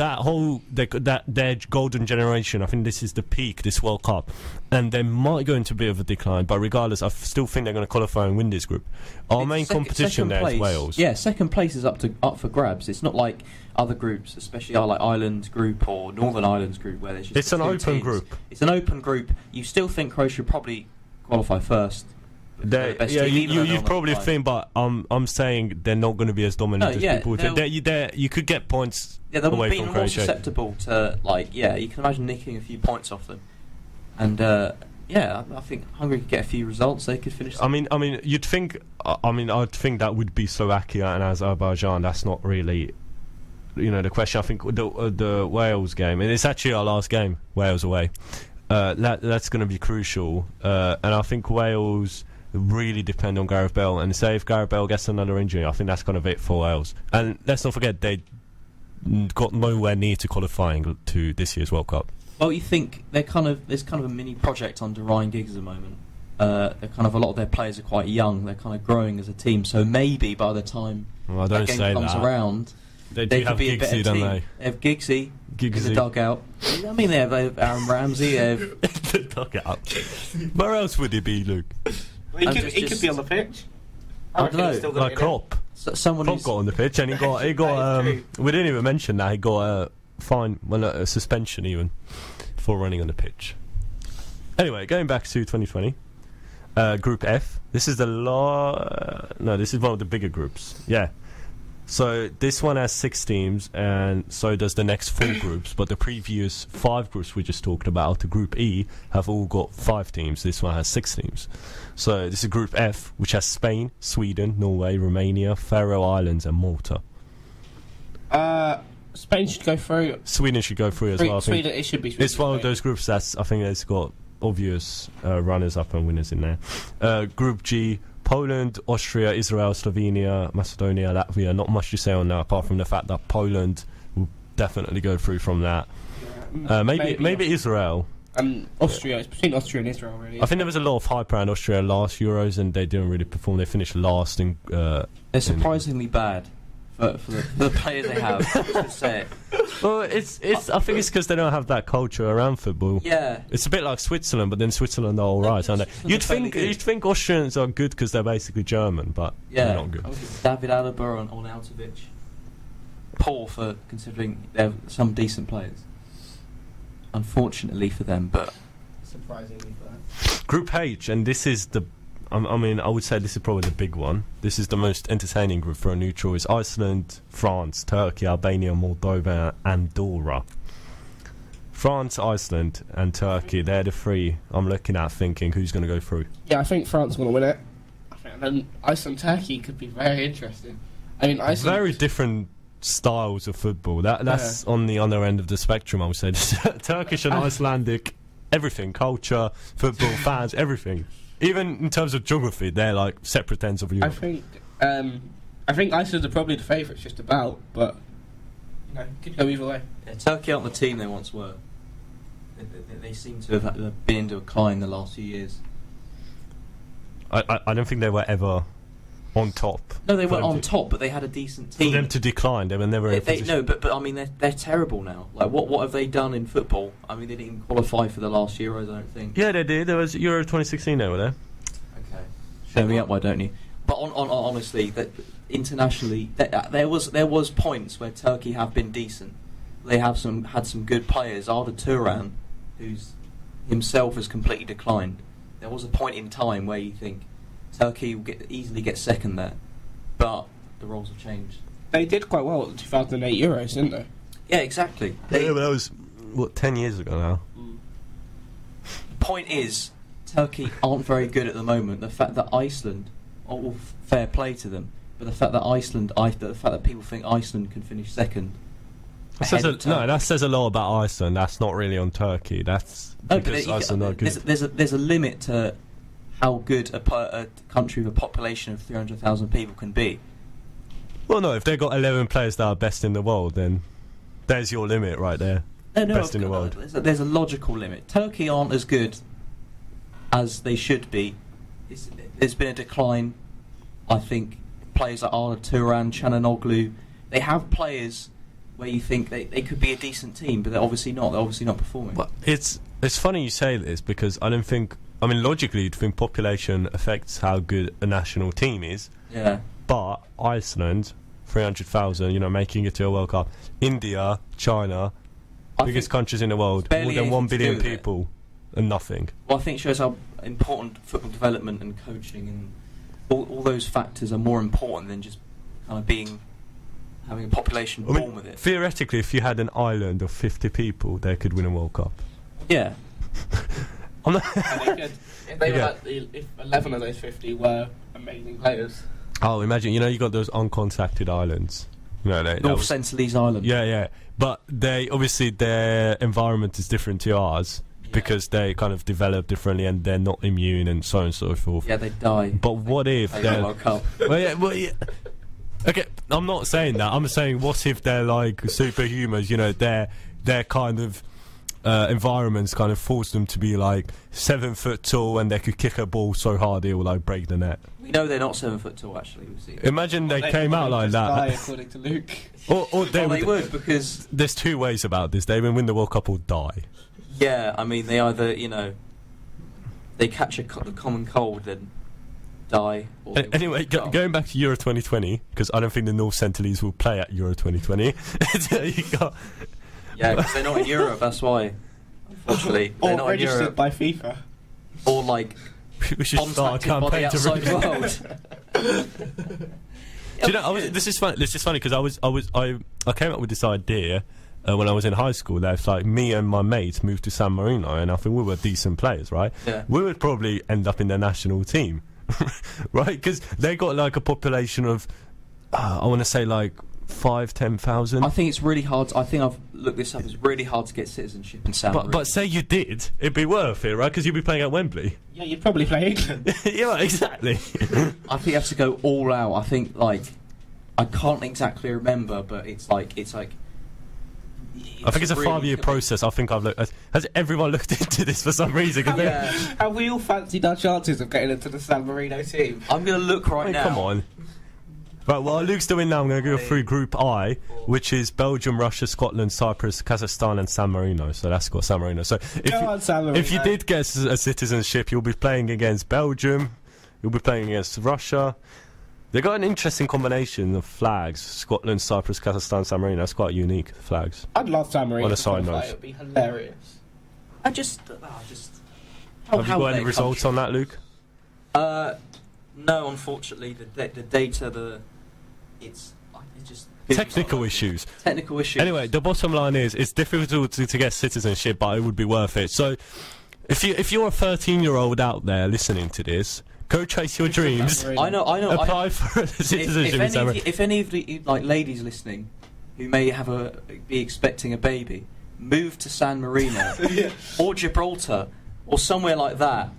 their golden generation, I think this is the peak, this World Cup, and they might go into a bit of a decline. But regardless, I still think they're going to qualify and win this group. Our main competition there is Wales. Yeah, second place is up for grabs. It's not like other groups, especially like Ireland group or Northern Ireland's group, where there's just it's an open teams. group. It's an open group. You still think Croatia probably qualify first. You probably think, but I'm saying they're not going to be as dominant as people think. You could get points away from Croatia. More susceptible to, you can imagine nicking a few points off them. And, I think Hungary could get a few results. They could finish. I mean, you'd think. I'd think that would be Slovakia and Azerbaijan. That's not really, the question. I think the Wales game, and it's actually our last game, Wales away. That's going to be crucial, and I think Wales really depend on Gareth Bale, and say if Gareth Bale gets another injury, I think that's kind of it for Wales. And let's not forget they got nowhere near to qualifying to this year's World Cup. Well, you think there's kind of a mini project under Ryan Giggs at the moment. They're kind of, a lot of their players are quite young. They're kind of growing as a team. So maybe by the time that game comes around, they could be a better team. Don't they? They have Giggsy in the dugout. I mean, they have Aaron Ramsey. They have the dugout. Where else would he be, Luke? Well, he could be on the pitch. I don't know. Like Klopp. Klopp got on the pitch, and he got we didn't even mention that he got a fine, a suspension even for running on the pitch. Anyway, going back to 2020, Group F. This is this is one of the bigger groups. Yeah. So this one has 6 teams, and so does the next 4 groups. But the previous 5 groups we just talked about, the Group E, have all got 5 teams. This one has 6 teams. So this is Group F, which has Spain, Sweden, Norway, Romania, Faroe Islands, and Malta. Spain should go through. Sweden should go through as well. Sweden, it should be. Sweden, it's one of those groups that's, I think, it's got obvious runners-up and winners in there. Group G. Poland, Austria, Israel, Slovenia, Macedonia, Latvia. Not much to say on that, apart from the fact that Poland will definitely go through from that. Maybe Israel. Austria. It's between Austria and Israel, really. I think there was a lot of hype around Austria last Euros, and they didn't really perform. They finished last. They're surprisingly bad for the players they have. Just say it. Well, it's. I think it's because they don't have that culture around football. Yeah, it's a bit like Switzerland, but then Switzerland are all right, aren't they? You'd think Austrians are good because they're basically German, but they're not good. David Alaba and Arnautovic, poor for considering they're some decent players. Unfortunately for them, but surprisingly for that. Group H, and this is the. I would say this is probably the big one. This is the most entertaining group for a neutral. It's Iceland, France, Turkey, Albania, Moldova, and Andorra. France, Iceland, and Turkey, they're the 3 I'm looking at thinking who's going to go through. Yeah, I think France will win it. I think then Iceland, Turkey could be very interesting. I mean, Iceland... Very different styles of football. That's on the other end of the spectrum, I would say. Turkish and Icelandic, everything, culture, football, fans, everything. Even in terms of geography, they're like separate ends of Europe. I think Iceland are probably the favourites, just about, but you know, could go either way. Yeah, Turkey aren't the team they once were. They seem to have been in decline the last few years. I don't think they were ever on top. No, they were on top, but they had a decent team. For them to decline, they were never in a position. No, but I mean, they're terrible now. Like, what have they done in football? I mean, they didn't even qualify for the last Euros, I don't think. Yeah, they did. There was Euro 2016 they were there. Okay. Show me up, why don't you? But honestly, that internationally, there was points where Turkey have been decent. They have had some good players. Arda Turan, who's himself has completely declined. There was a point in time where you think Turkey will easily get second there, but the roles have changed. They did quite well at the 2008 Euros, didn't they? Yeah, exactly. Yeah, but that was 10 years ago now. The point is, Turkey aren't very good at the moment. The fact that Iceland, all fair play to them, but the fact that people think Iceland can finish second. That says a lot about Iceland. That's not really on Turkey. That's because Iceland are good. There's a limit to how good a country with a population of 300,000 people can be. Well, no, if they've got 11 players that are best in the world, then there's your limit right there. No, best in the world. There's a logical limit. Turkey aren't as good as they should be. There's been a decline. I think players like Arda Turan, Çalhanoğlu, they have players where you think they could be a decent team, but they're obviously not. They're obviously not performing. But it's funny you say this, because I don't think... I mean, logically, you'd think population affects how good a national team is. Yeah. But Iceland, 300,000, making it to a World Cup. India, China, biggest countries in the world, more than 1 billion people, and nothing. Well, I think it shows how important football development and coaching and all those factors are more important than just kind of having a population born with it. Theoretically, if you had an island of 50 people, they could win a World Cup. Yeah. And if 11 of those 50 were amazing players. Oh, imagine, you got those uncontacted islands. North Sentinelese Island. Yeah. But obviously their environment is different to ours, because they kind of develop differently and they're not immune and so on and so forth. Yeah, they die. But what if they're... World Cup. Well, yeah. Okay, I'm not saying that. I'm saying, what if they're like superhumans? Their kind of environments kind of force them to be like 7 foot tall, and they could kick a ball so hard it will like break the net. We know they're not 7 foot tall. Actually, we've seen. Imagine they came out like that. Die, according to Luke. or they would, because there's two ways about this. They either win the World Cup or die. Yeah, I mean, they either they catch the common cold and die. Or anyway, going back to Euro 2020, because I don't think the North Sentinelese will play at Euro 2020. Yeah, because they're not in Europe. That's why. Unfortunately, they're not in Europe. Registered by FIFA. Or like we should start a campaign to Do you know? This is funny. This is funny because I came up with this idea when I was in high school. That if like me and my mates moved to San Marino, and I think we were decent players, right? Yeah. We would probably end up in their national team, right? Because they got like a population of, I want to say like 5,000-10,000. I think it's really hard. I think I've looked this up. It's really hard to get citizenship in San Marino. But say you did, it'd be worth it, right? Because you'd be playing at Wembley. Yeah, you'd probably play England. Yeah, exactly. I think you have to go all out. I think I can't exactly remember, but it's like. I think it's a 5-year process. I think I've looked. Has everyone looked into this for some reason? Have we all fancied our chances of getting into the San Marino team? I'm going to look now. Come on. Right, while Luke's doing now, I'm going to go through Group I, which is Belgium, Russia, Scotland, Cyprus, Kazakhstan, and San Marino. So that's got San Marino. So if you did get a citizenship, you'll be playing against Belgium, you'll be playing against Russia. They got an interesting combination of flags: Scotland, Cyprus, Kazakhstan, San Marino. That's quite unique, the flags. I'd love San Marino. On a side note, it would be hilarious. Have you got any results on that, Luke? No, unfortunately, the data, it's just technical issues. Technical issues. Anyway, the bottom line is, it's difficult to get citizenship, but it would be worth it. So, if you're a 13-year-old out there listening to this, go chase your dreams. I know. Apply for citizenship. If any of the ladies listening who may be expecting a baby, move to San Marino or Gibraltar or somewhere like that.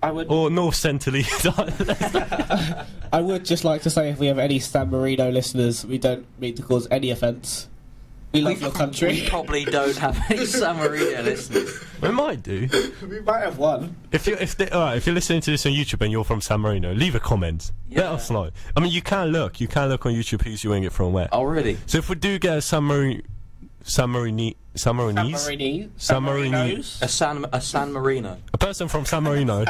Or North Centrally. I would just like to say, if we have any San Marino listeners, we don't mean to cause any offence. We love your country. We probably don't have any San Marino listeners. We might do. We might have one. If you're listening to this on YouTube and you're from San Marino, leave a comment. Yeah. Let us know. I mean, you can look on YouTube who's doing it from where. Oh, really? So if we do get a San Marino. A San Marino. A person from San Marino.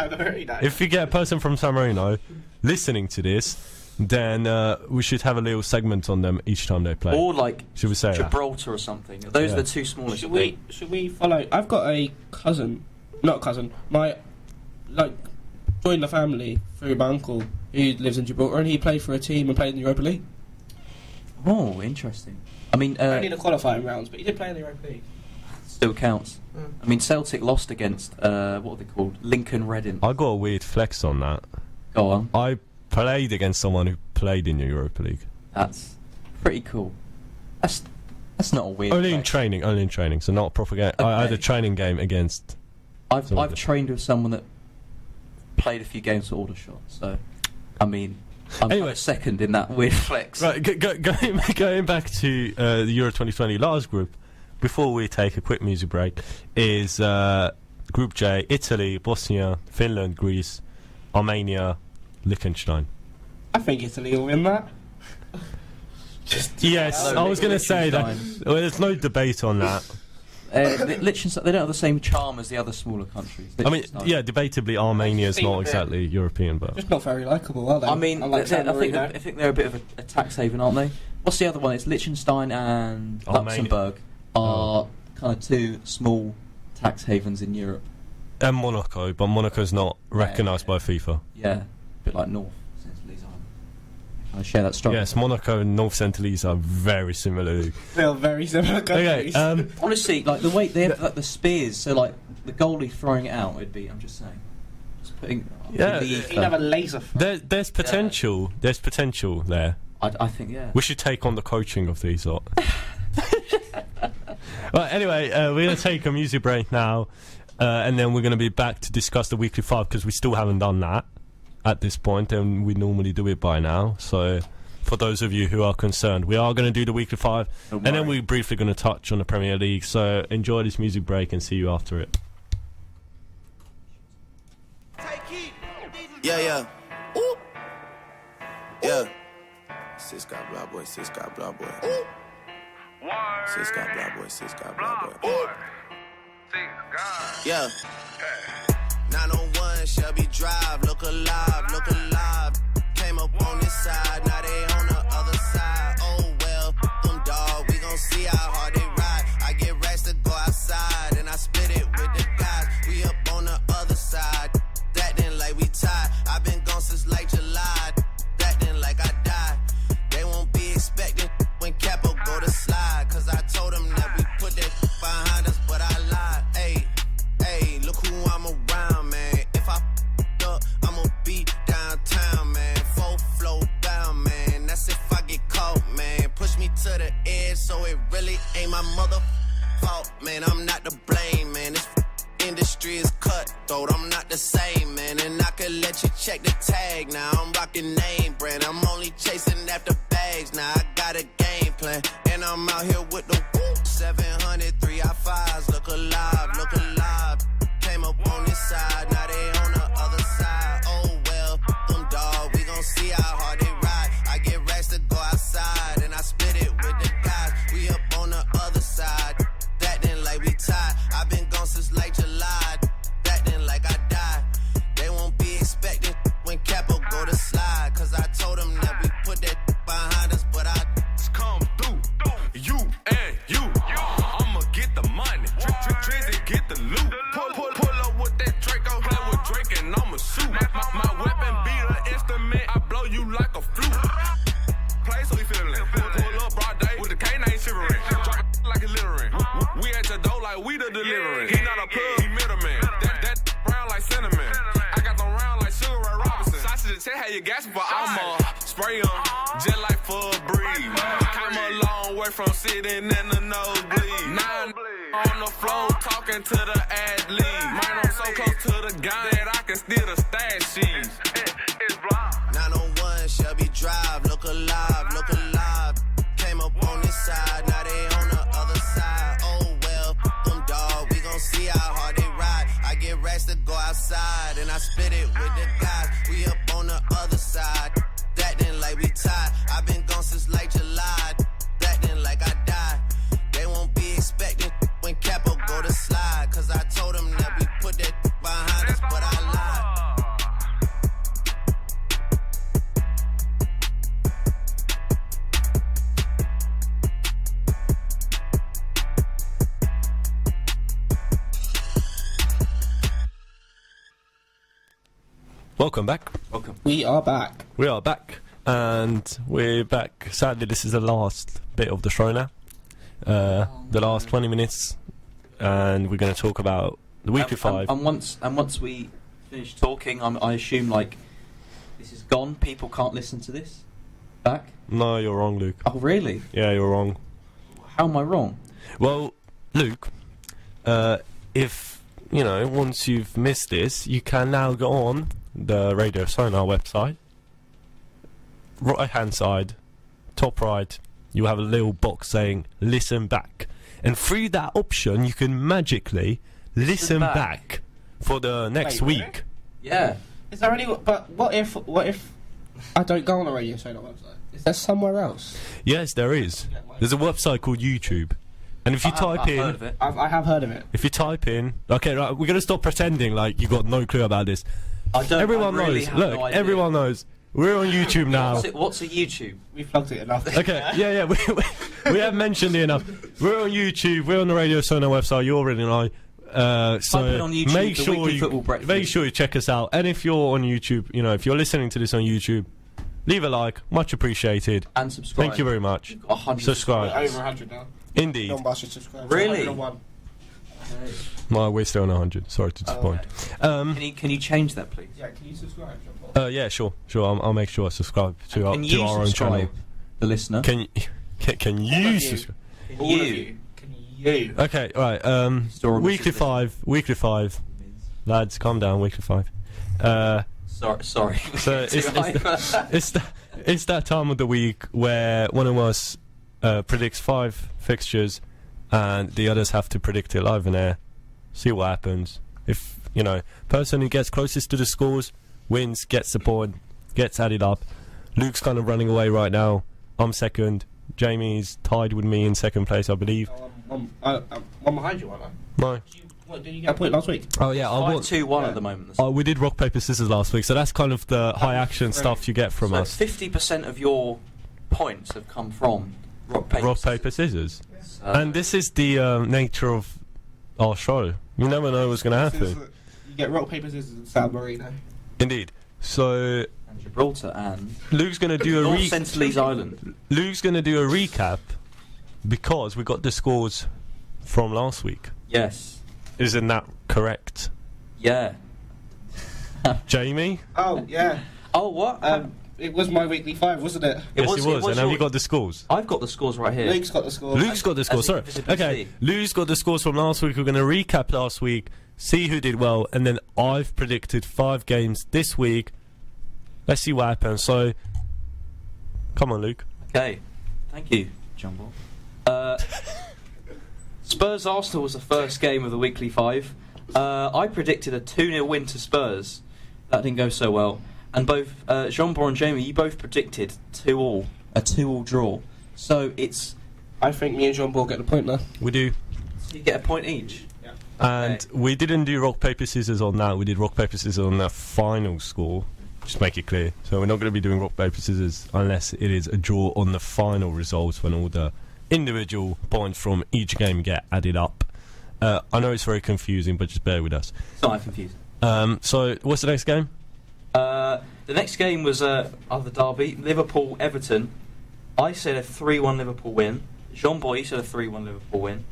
If you get a person from San Marino listening to this, then we should have a little segment on them each time they play. Or like should we say Gibraltar or something. Those are the two smallest. Should we follow? I've got a cousin, joined the family through my uncle who lives in Gibraltar, and he played for a team and played in the Europa League. Oh, interesting. I mean, only the qualifying rounds, but he did play in the Europa League. Still counts. I mean, Celtic lost against what are they called? Lincoln Reading. I got a weird flex on that. Go on. I played against someone who played in the Europa League. That's pretty cool. That's not a weird. Only in training, so not a proper game. Okay. I had a training game against. I've trained with someone that played a few games for Aldershot, so I mean. I'm anyway, second in that weird flex. Right, going back to the Euro 2020 last group, before we take a quick music break, is Group J: Italy, Bosnia, Finland, Greece, Armenia, Liechtenstein. I think Italy will win that. Yes, I was going to say that. Well, there's no debate on that. Liechtenstein, they don't have the same charm as the other smaller countries. I mean, yeah, debatably Armenia's not exactly European, but just not very likeable, are they? I mean, I think they're a bit of a tax haven, aren't they? What's the other one? It's Liechtenstein and Luxembourg are kind of two small tax havens in Europe. And Monaco, but Monaco's not recognised by FIFA. Yeah, a bit like North Centralese Island. I share that struggle. Yes, Monaco and North Centralese are very similar. They are very similar countries. Okay, honestly, like the way they have like the spears, so like the goalie throwing it out would be. I'm just saying, just putting. Yeah, you'd have a laser. There's potential. Yeah. There's potential there. I think we should take on the coaching of these lot. Right. Anyway, we're gonna take a music break now, and then we're gonna be back to discuss the weekly five because we still haven't done that at this point, and we normally do it by now. So, for those of you who are concerned, we are going to do the weekly five, and then we're briefly going to touch on the Premier League. So, enjoy this music break and see you after it. Yeah. Ooh. Yeah. Sis got blah boy, sis got blah boy. Ooh. Sis got blah boy, sis got blah boy. Ooh. Yeah. 901 Shelby Drive, look alive, look alive. Came up on this side, now they on the other side. Oh well, them dog, we gon' see how hard they ride. I get racks to go outside, and I split it with the guys. We up on the other side, that then like we tied. I've been gone since like July, that then like I died. They won't be expecting when Capo go to slide, cause I told them that we put that behind us, but I lied. Hey, look who I'm around, man. If I up, I'ma be downtown, man. Full flow down, man. That's if I get caught, man. Push me to the edge, so it really ain't my mother fault, man. I'm not to blame, man. This industry is cutthroat. I'm not the same, man. And I could let you check the tag now. I'm rocking name brand. I'm only chasing after bags now. I got a game plan, and I'm out here with the woo. 700 3i5s, look alive, look alive. Came up on this side, now they on the other side. Oh well, them dog, we gon' see how hard they ride. I get racks to go outside, and I split it with the guys. We up on the other side, that then like we tied. I've been gone since like July, that then like I died. They won't be expecting when Capo go to slide, cause I told them that we put that behind us, but I come through, you and you. I'ma get the money, Drizzy get the loot. Pull up with that Draco, play with Drake and I'ma shoot. My weapon be the instrument, I blow you like a flute. Play so we feelin', pull up broad day with the K9 shivering. Drop it like it's littering. We at your door like we the delivering. He not a plug, he middleman. That round like cinnamon. I got them round like Sugar Ray Robinson. Sausage tell how you gasping for I'ma spray 'em just like for a breeze. Came a long way went from sitting in the nosebleed. 9 on the floor talking to the athlete. Man, I'm so close to the guy that I can steal the stash sheets. It's block. 901 Shelby Drive, look alive, look alive. Came up on this side, now they on the other side. Oh well, them dog, we gon' see how hard they ride. I get racks to go outside, and I split it with the guys. We up on the other side, that then like we tied. I've been gone since like July, that then like I died. They won't be expecting when Capo go to slide, cause I told them that we put that behind us, but I lied. Welcome back. Welcome. We are back. We are back, and we're back. Sadly, this is the last bit of the show now. The last 20 minutes, and we're going to talk about the weekly five. And once we finish talking, I assume like this is gone. People can't listen to this back. No, you're wrong, Luke. Oh, really? Yeah, you're wrong. How am I wrong? Well, Luke, if you know, once you've missed this, you can now go on the Radio Sonar website. Right hand side, top right, you have a little box saying listen back, and through that option you can magically listen back for the next Wait, week. really? Yeah. Is there any? But what if I don't go on a Radio Sonar website? Is there somewhere else? Yes, there is. There's a website called YouTube, and if you type I've in, heard of it. I have heard of it. if you type in, okay, right, we're gonna stop pretending like you got no clue about this. Everyone I really knows. have Look, no idea. everyone knows. We're on YouTube now. What's a YouTube? We plugged it enough. Okay, yeah, we have mentioned it enough. We're on YouTube. We're on the Radio Sonar website. You already know. So Type in on YouTube, make the sure Weekly Football Breakfast. make sure you check us out. And if you're on YouTube, you know, if you're listening to this on YouTube, leave a like, much appreciated. And subscribe. Thank you very much. 100 Subscribe. Over 100 now. Indeed. Non-bastard subscribers. Really? 101. No, we're still on 100. Sorry to disappoint. Can you change that, please? Yeah, can you subscribe, John Paul? Yeah, sure. I'll make sure I subscribe to our Can you own subscribe, channel. the listener? Can you subscribe? All of you. Can you? Okay, right. Store Weekly messages. five. Lads, calm down. Weekly five. Sorry. So it's that time of the week where one of us predicts 5 fixtures, and the others have to predict it live in air. See what happens. If you know, person who gets closest to the scores wins, gets the point, gets added up. Luke's kind of running away right now. I'm second. Jamie's tied with me in second place, I believe. I'm behind you, aren't I? No. What, did you get a point last week? Oh yeah, I won. 2-1 at the moment. We did rock paper scissors last week, so that's kind of the high action stuff you get from us. 50% of your points have come from rock paper. Scissors. And this is the nature of our show. You never know what's going to happen. You get rock, paper, scissors in San Marino. Indeed. So and Gibraltar and Luke's going to do North Sentinelese Island. Luke's going to do a recap because we got the scores from last week. Yes. Isn't that correct? Yeah. Jamie? Oh, yeah. Oh, what? It was my weekly 5, wasn't it? Yes, it was. And have you got the scores? I've got the scores right here. Luke's got the scores. Luke's got the scores, sorry. Okay, Luke's got the scores from last week. We're going to recap last week, see who did well, and then I've predicted 5 games this week. Let's see what happens. So, come on, Luke. Okay. Thank you, John Ball. Spurs Arsenal was the first game of the weekly 5. I predicted a 2-0 win to Spurs. That didn't go so well. And both Jean-Paul and Jamie, you both predicted 2-2, a 2-2 draw. So it's. I think me and Jean Paul get the point now. We do. So you get a point each. Yeah. And we didn't do rock, paper, scissors on that. We did rock, paper, scissors on the final score. Just make it clear. So we're not going to be doing rock, paper, scissors unless it is a draw on the final results when all the individual points from each game get added up. I know it's very confusing, but just bear with us. It's not confusing. So what's the next game? The next game was other derby, Liverpool-Everton. I said a 3-1 Liverpool win. Jean-Paul, you said a 3-1 Liverpool win.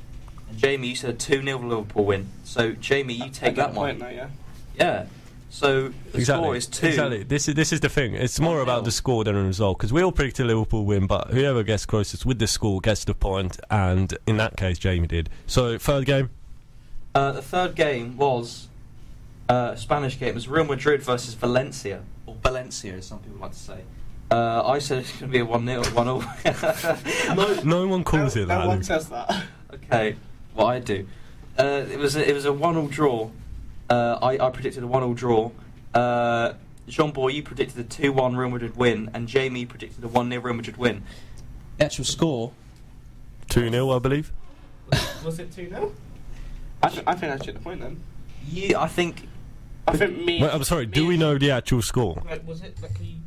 And Jamie, you said a 2-0 Liverpool win. So, Jamie, you take that one. Now, yeah. Yeah. So the score is 2. Exactly. This is the thing. It's more about the score than the result, because we all predicted Liverpool win, but whoever gets closest with the score gets the point, and in that case, Jamie did. So third game. The third game was a Spanish game. It was Real Madrid versus Valencia, or Valencia, as some people like to say. I said it's going to be a 1-0, 1-0. No one calls it that. No one says that. Okay, well I do. It was a 1-0 draw. I predicted a 1-0 draw. Jean-Paul, you predicted a 2-1 Real Madrid win, and Jamie predicted a 1-0 Real Madrid win. The actual score 2-0, I believe. Was it 2-0? I think I took the point then. I think Wait, I'm sorry. Do we know the actual score? Was it lucky?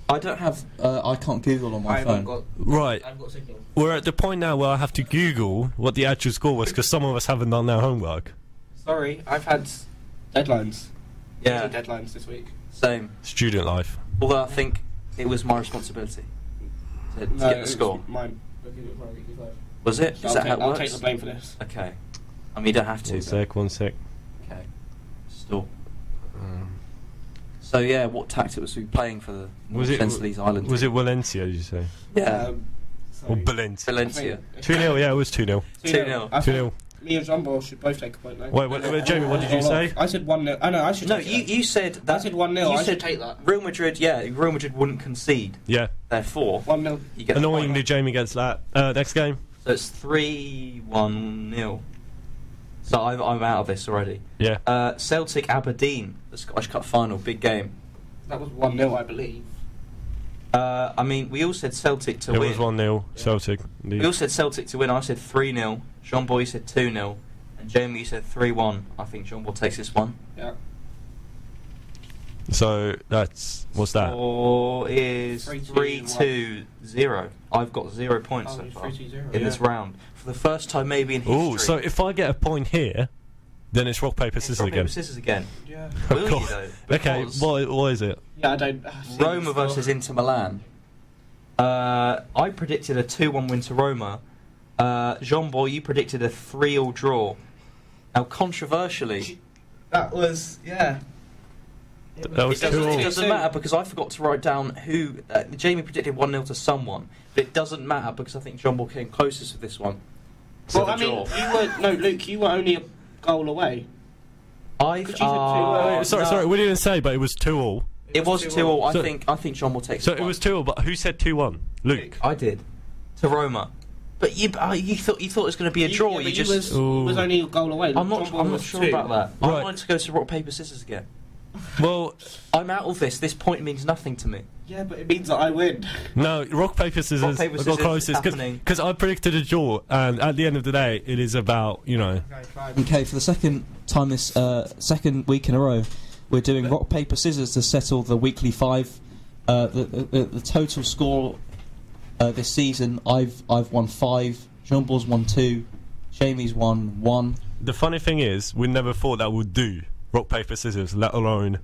I don't have. I can't Google on my phone. Right. I've got signal. We're at the point now where I have to Google what the actual score was, because some of us haven't done their homework. Sorry, I've had deadlines. Yeah. 2 deadlines this week. Same. Student life. Although I think it was my responsibility to get the score. Mine. It was my weekly life. Was it? Is that how it I'll works? take the blame for this. Okay. I mean, you don't have to. One sec. Okay. Still. So yeah, what tactic was we playing for the Senselese Island? Was it Valencia, did you say? Yeah. Or Valencia? Valencia. 2-0, yeah, it was 2-0. 2-0. 2-0. Me and Jean-Paul should both take a point now. Wait, Jamie, what did you say? I said 1-0. Oh no, I should. No, take it. you said that. I said 1-0. I should take that. Real Madrid, Real Madrid wouldn't concede. Yeah. Therefore, 1-0. you get Annoyingly, Jamie gets that. Next game. So it's 3-1-0. So I'm out of this already. Yeah. Celtic Aberdeen, the Scottish Cup final, big game. That was 1-0, I believe. I mean, we all said Celtic to win. It was 1-0, Celtic. We all said Celtic to win. I said 3-0. Jean-Paul said 2-0. And Jamie said 3-1. I think Jean-Paul takes this one. Yeah. So what's that? Score is 3-2-0. I've got 0 points so far 3-2-0, in this round. For the first time maybe in history. Oh, so if I get a point here, then it's rock, paper, scissors rock, again. paper, scissors again. Yeah. Will you though? Okay, what is it? Yeah, I don't. Roma versus Inter Milan. I predicted a 2-1 win to Roma. Jean-Paul, you predicted a 3-3 draw. Now, controversially, that was That was it 2-2. doesn't matter because I forgot to write down who. Jamie predicted 1-0 to someone, but it doesn't matter because I think Jean-Paul came closest with this one. So Well, I mean, Luke, you were only a goal away. Sorry, we didn't say, but it was 2-2. It was 2-2. I think Jean-Paul takes. So it was 2-2, but who said 2-1? Luke. I did. To Roma. But you thought it was going to be a draw. Yeah, you was only a goal away. I'm not sure about that. Right. I wanted to go to rock paper scissors again. Well, I'm out of this. This point means nothing to me. Yeah, but it means that I win. No, rock, paper, scissors. Rock, paper, I got scissors closest happening. because I predicted a draw, and at the end of the day, it is about, Okay, for the second time this second week in a row, we're doing rock, paper, scissors to settle the weekly 5. The total score this season, I've won 5. Jean-Paul's won 2. Jamie's won 1. The funny thing is, we never thought that would do rock, paper, scissors, let alone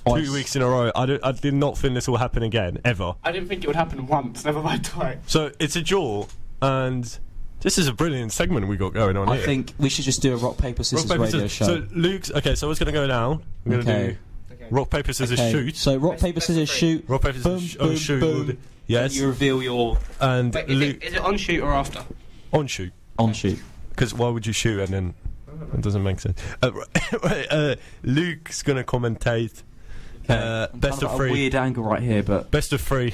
Twice. 2 weeks in a row. I did not think this will happen again, ever. I didn't think it would happen once, never mind twice. So it's a draw, and this is a brilliant segment we got going on I here. think we should just do a rock, paper, scissors radio show. So Luke's okay. So what's going to go now? We're going to do rock, paper, scissors, shoot. So rock, paper, scissors, shoot. Rock, paper, scissors, boom, shoot. boom. Yes. You reveal your. And Wait, Luke is it on shoot or after? on shoot. On shoot. Because why would you shoot and then it doesn't make sense. Luke's going to commentate. Best of 3. A weird angle right here, but Best of 3.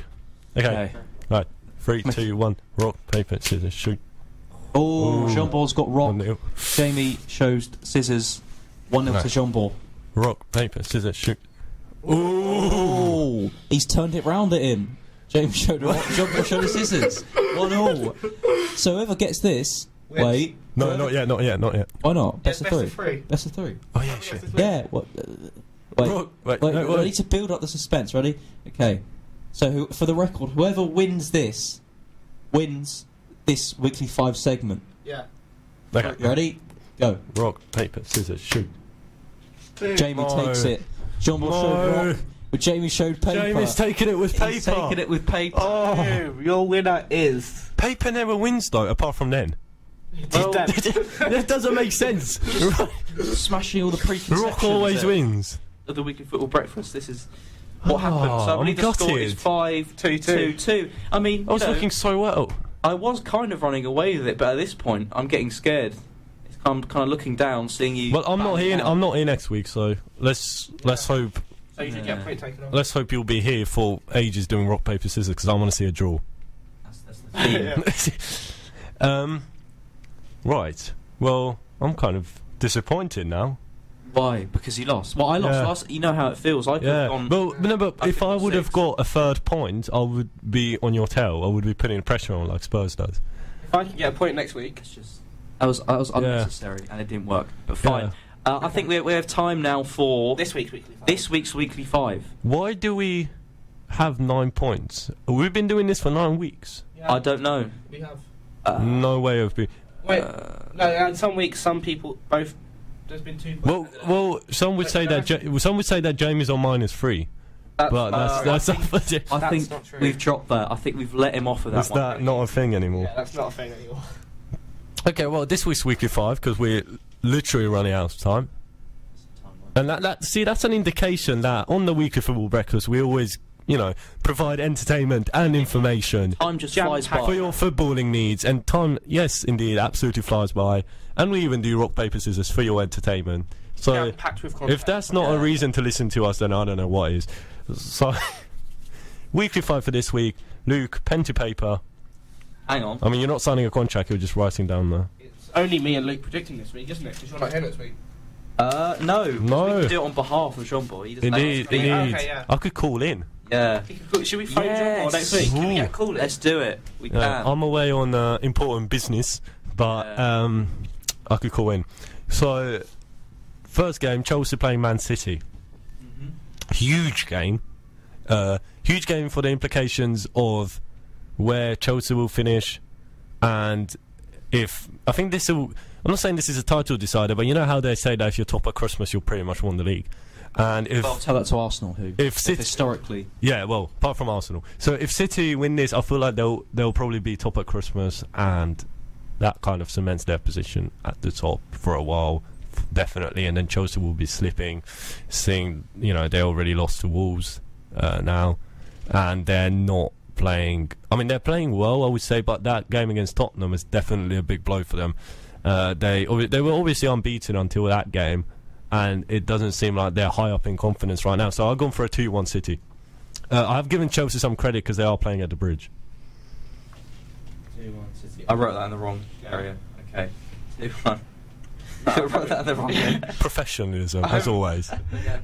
Okay. Right. 3, 2, 1. Rock, paper, scissors, shoot. Oh, Jean-Paul's got rock. 1-0. Jamie shows scissors. 1-0 to Jean-Paul. Rock, paper, scissors, shoot. Oh, he's turned it round at him. James showed rock, Jean-Paul showed the scissors. 1-0. So whoever gets this, wait. No, not yet. Why not? Best of 3. Best of 3. Best of 3. Oh yeah, shit. Yeah. What? Wait. Rock, wait, I need to build up the suspense. Ready? Okay. So for the record, whoever wins this wins this weekly 5 segment. Yeah. Okay. You ready? Go. Rock, paper, scissors, shoot. Jamie takes it. Jean-Paul showed rock, but Jamie showed paper. Jamie's taking it with paper. He's taking it with paper. Oh. Your winner is. Paper never wins though, apart from then. Well, That doesn't make sense. Smashing all the preconceptions. Rock always there. wins. of the weekly football breakfast. This is what happened. So I believe the score is 5-2-2. I mean, I was looking so well. I was kind of running away with it, but at this point, I'm getting scared. I'm kind of looking down, seeing you. Well, I'm not here. I'm not here next week, so let's hope. So you should get a point taken off. Let's hope you'll be here for ages doing rock paper scissors because I want to see a draw. That's the theme. Right. Well, I'm kind of disappointed now. Why? Because you lost. Well, I lost last. You know how it feels. I could have gone. Well, no, but if I would have got a third point, I would be on your tail. I would be putting pressure on like Spurs does. If I can get a point next week, It's just. I was unnecessary and it didn't work. But fine. I think we have time now for this week's weekly 5. This week's weekly 5. Why do we have 9 points? We've been doing this for 9 weeks. I don't know. We have. No way of being. Wait, no. And some weeks, some people both. There's been 2 points. Well, some would say that Jamie's on -3. But that's I think not true. we've dropped that. I think we've let him off of that. Is that not a thing anymore? Yeah, that's not a thing anymore. Okay, well, this week's weekly 5 because we're literally running out of time, and that's an indication that on the weekly football breakfast we always, provide entertainment and information. Time just flies by for your footballing needs, and time, yes, indeed, absolutely flies by. And we even do rock paper scissors for your entertainment. So packed with if that's not a reason to listen to us, then I don't know what is. So weekly 5 for this week. Luke, pen to paper. Hang on. I mean, you're not signing a contract, you're just writing down there. It's only me and Luke predicting this week, isn't it? Because you're not here next week. No. We can do it on behalf of Jean Boy. Indeed. Okay, yeah. I could call in. Yeah. Should we phone John Paul next week? Can we get a call in? Let's do it. We can. I'm away on important business, but I could call in. So, first game, Chelsea playing Man City. Huge game. Huge game for the implications of where Chelsea will finish, and I think this will. I'm not saying this is a title decider, but you know how they say that if you're top at Christmas, you'll pretty much won the league. And tell that to Arsenal, if historically, apart from Arsenal. So if City win this, I feel like they'll probably be top at Christmas, and that kind of cements their position at the top for a while, definitely. And then Chelsea will be slipping, seeing they already lost to Wolves now, and they're not playing. I mean, they're playing well, I would say, but that game against Tottenham is definitely a big blow for them. They were obviously unbeaten until that game, and it doesn't seem like they're high up in confidence right now. So I've gone for a 2-1 City. I've given Chelsea some credit because they are playing at the Bridge. 2-1 City. I wrote that in the wrong area. Okay. 2-1. I wrote that in the wrong area. Professionalism, as always.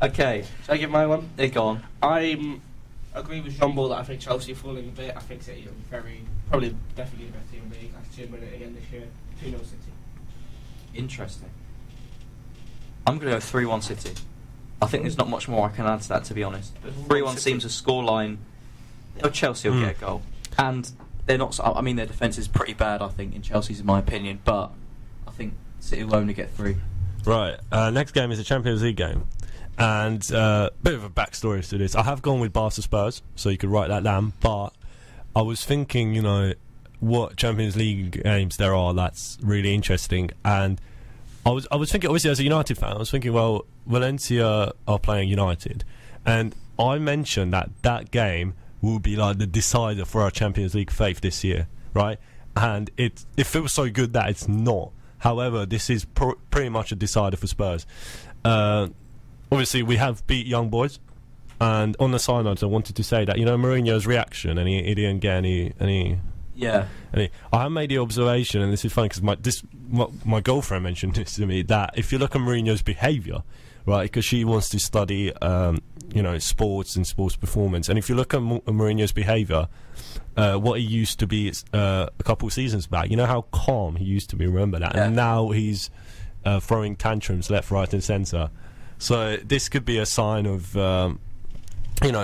Okay. Shall I give my one? Go on. I agree with Jean Paul that I think Chelsea are falling a bit. I think City are probably definitely the best team in the league. I should win it again this year. 2-0 City. Interesting. I'm going to go 3-1 City. I think there's not much more I can add to that, to be honest. 3-1 seems a scoreline. Chelsea will get a goal. And they're not. I mean, their defence is pretty bad, I think, in Chelsea's, in my opinion. But I think City will only get 3. Right. Next game is a Champions League game. And bit of a backstory to this. I have gone with Barca Spurs, so you could write that down. But I was thinking, what Champions League games there are that's really interesting. And I was thinking, obviously, as a United fan, I was thinking, well, Valencia are playing United. And I mentioned that game will be like the decider for our Champions League fate this year, right? And it feels so good that it's not. However, this is pretty much a decider for Spurs. Obviously, we have beat Young Boys. And on the side notes, I wanted to say that, Mourinho's reaction, and he didn't get any... Yeah. I have made the observation, and this is funny because my girlfriend mentioned this to me, that if you look at Mourinho's behaviour, right, because she wants to study, sports and sports performance, and if you look at Mourinho's behaviour, what he used to be a couple of seasons back, how calm he used to be, remember that? Yeah. And now he's throwing tantrums left, right and centre. So this could be a sign of...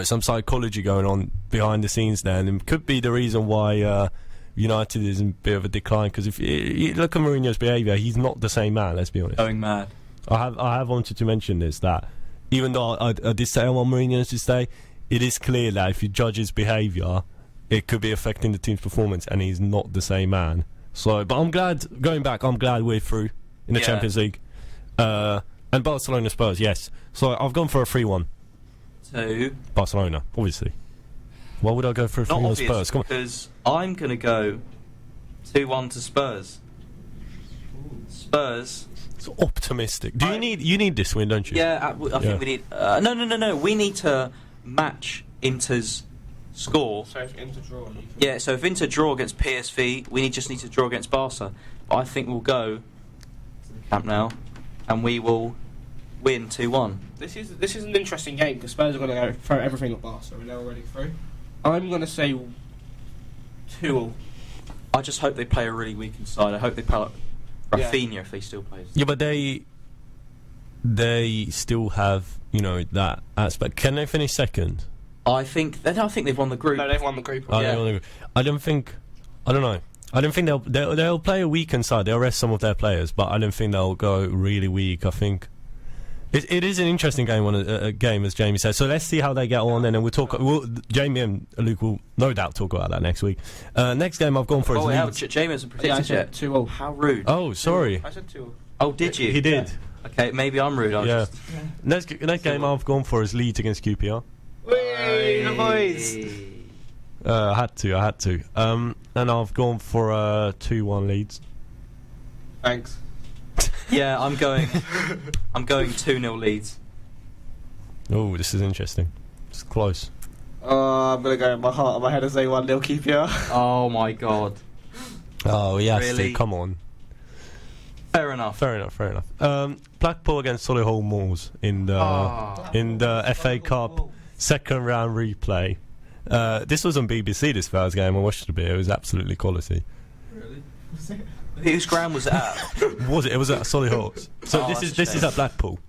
some psychology going on behind the scenes there, and it could be the reason why United is in a bit of a decline. Because if you look at Mourinho's behaviour, he's not the same man. Let's be honest. Going mad. I have wanted to mention this, that even though I did say I want Mourinho to stay, it is clear that if you judge his behaviour, it could be affecting the team's performance, and he's not the same man. So, but I'm glad we're through in the Champions League. And Barcelona Spurs, yes. So I've gone for a 3-1. To Barcelona, obviously. Why would I go for a not 3-1 obvious, Spurs? Come on. because I'm going to go 2-1 to Spurs. Spurs. It's optimistic. You need this win, don't you? Yeah, I think we need. No. We need to match Inter's score. So if Inter draw, Yeah, so if Inter draw against PSV, we just need to draw against Barca. But I think we'll go to the Camp Nou, and we will win 2-1. this is an interesting game because Spurs are going to go throw everything at Barca, and they're already through. I'm going to say 2-2. I just hope they play a really weakened side. I hope they play like Rafinha if they still play. Yeah, but they still have, that aspect. Can they finish second? I think they've won the group. No, they've won the group. Oh, they won the group. I don't know. I don't think they'll play a weakened side. They'll rest some of their players, but I don't think they'll go really weak. I think it is an interesting game a game, as Jamie said. So let's see how they get on, and then we'll talk. Jamie and Luke will no doubt talk about that next week. Next game I've gone for is Leeds. Jamie hasn't predicted yet. 2-0. How rude. Oh, sorry. I said 2-0. Oh, did you? He did. Okay, maybe I'm rude. Next game I've gone for is Leeds against QPR. Hey, the boys. I had to. And I've gone for 2-1 Leeds. Thanks. Yeah, I'm going 2-0 Leeds. Oh, this is interesting. It's close. I'm going to go in my heart and my head and say 1-0 QPR. Oh my god. Oh, yes, Really? come on. Fair enough. Blackpool against Solihull Moors in the FA Cup second round replay. This was on BBC, this first game. I watched it a bit. It was absolutely quality. Really? Whose ground was it at? Was it? It was at Solihull. So this is at Blackpool.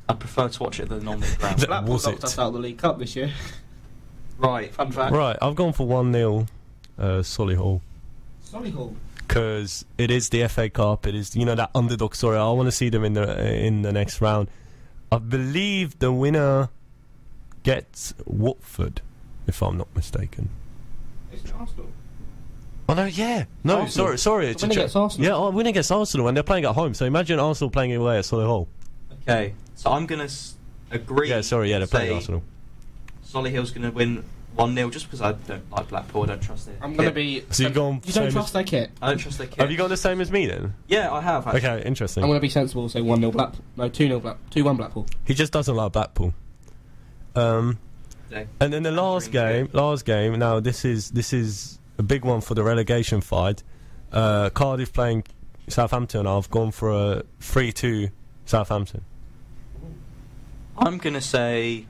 I prefer to watch it than on the ground. Blackpool Was knocked it? us out of the League Cup this year. Right. Fun fact. Right, I've gone for 1-0 Solihull. Solihull. Because it is the FA Cup, it is that underdog story. I want to see them in the next round. I believe the winner gets Watford, if I'm not mistaken. It's Arsenal. Oh no, yeah, no, Arsenal. sorry, it's The winner gets Arsenal. Yeah, winner against Arsenal, and they're playing at home. So imagine Arsenal playing away at Solihull. Okay, so I'm gonna agree. Yeah, sorry, yeah, they're playing say Arsenal. Solihull's gonna win 1-0 just because I don't like Blackpool. I don't trust it. I'm going to be... So you've gone You don't trust their kit? I don't trust their kit. Have you gone the same as me then? Yeah, I have. Actually. Okay, interesting. I'm going to be sensible and say 1-0 Blackpool. No, 2-1 Blackpool. He just doesn't like Blackpool. And then the last game. Now this is a big one for the relegation fight. Cardiff playing Southampton. I've gone for a 3-2 Southampton. I'm gonna say,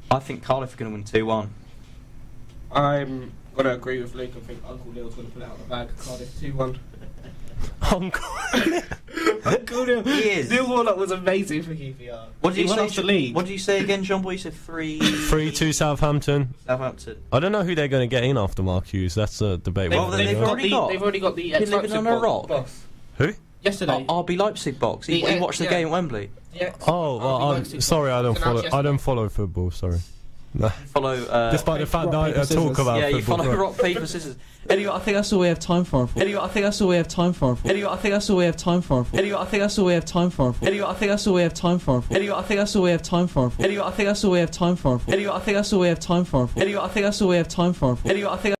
I think Cardiff are gonna win 2-1. I'm going to agree with Luke. I think Uncle Neil's going to put it out of the bag. Cardiff 2-1. Uncle Neil. He is. Neil Warnock was amazing for QPR. What did you say? The league. What did you say again, John Boy? You said 3-2 Southampton. Southampton. I don't know who they're going to get in after Mark Hughes. That's a debate. Well, they've already got the Been living on a rock. box. Who? Yesterday. RB Leipzig box. He watched the game at Wembley. Yeah. Oh, well, I'm sorry. I don't follow football. Sorry. No. Follow. Despite the fact that I talk about yeah, you football. follow rock paper scissors. Anyway, I think that's all we have time for. Anyway, I think that's all we have time for. Anyway, I think that's all we have time for. Anyway, I think that's all we have time for. Anyway, I think that's all we have time for. Anyway, I think that's all we have time for. Anyway, I think that's all we have time for. Anyway, I think that's all we have time for. Anyway, I think that's all we have time for. Anyway, I think.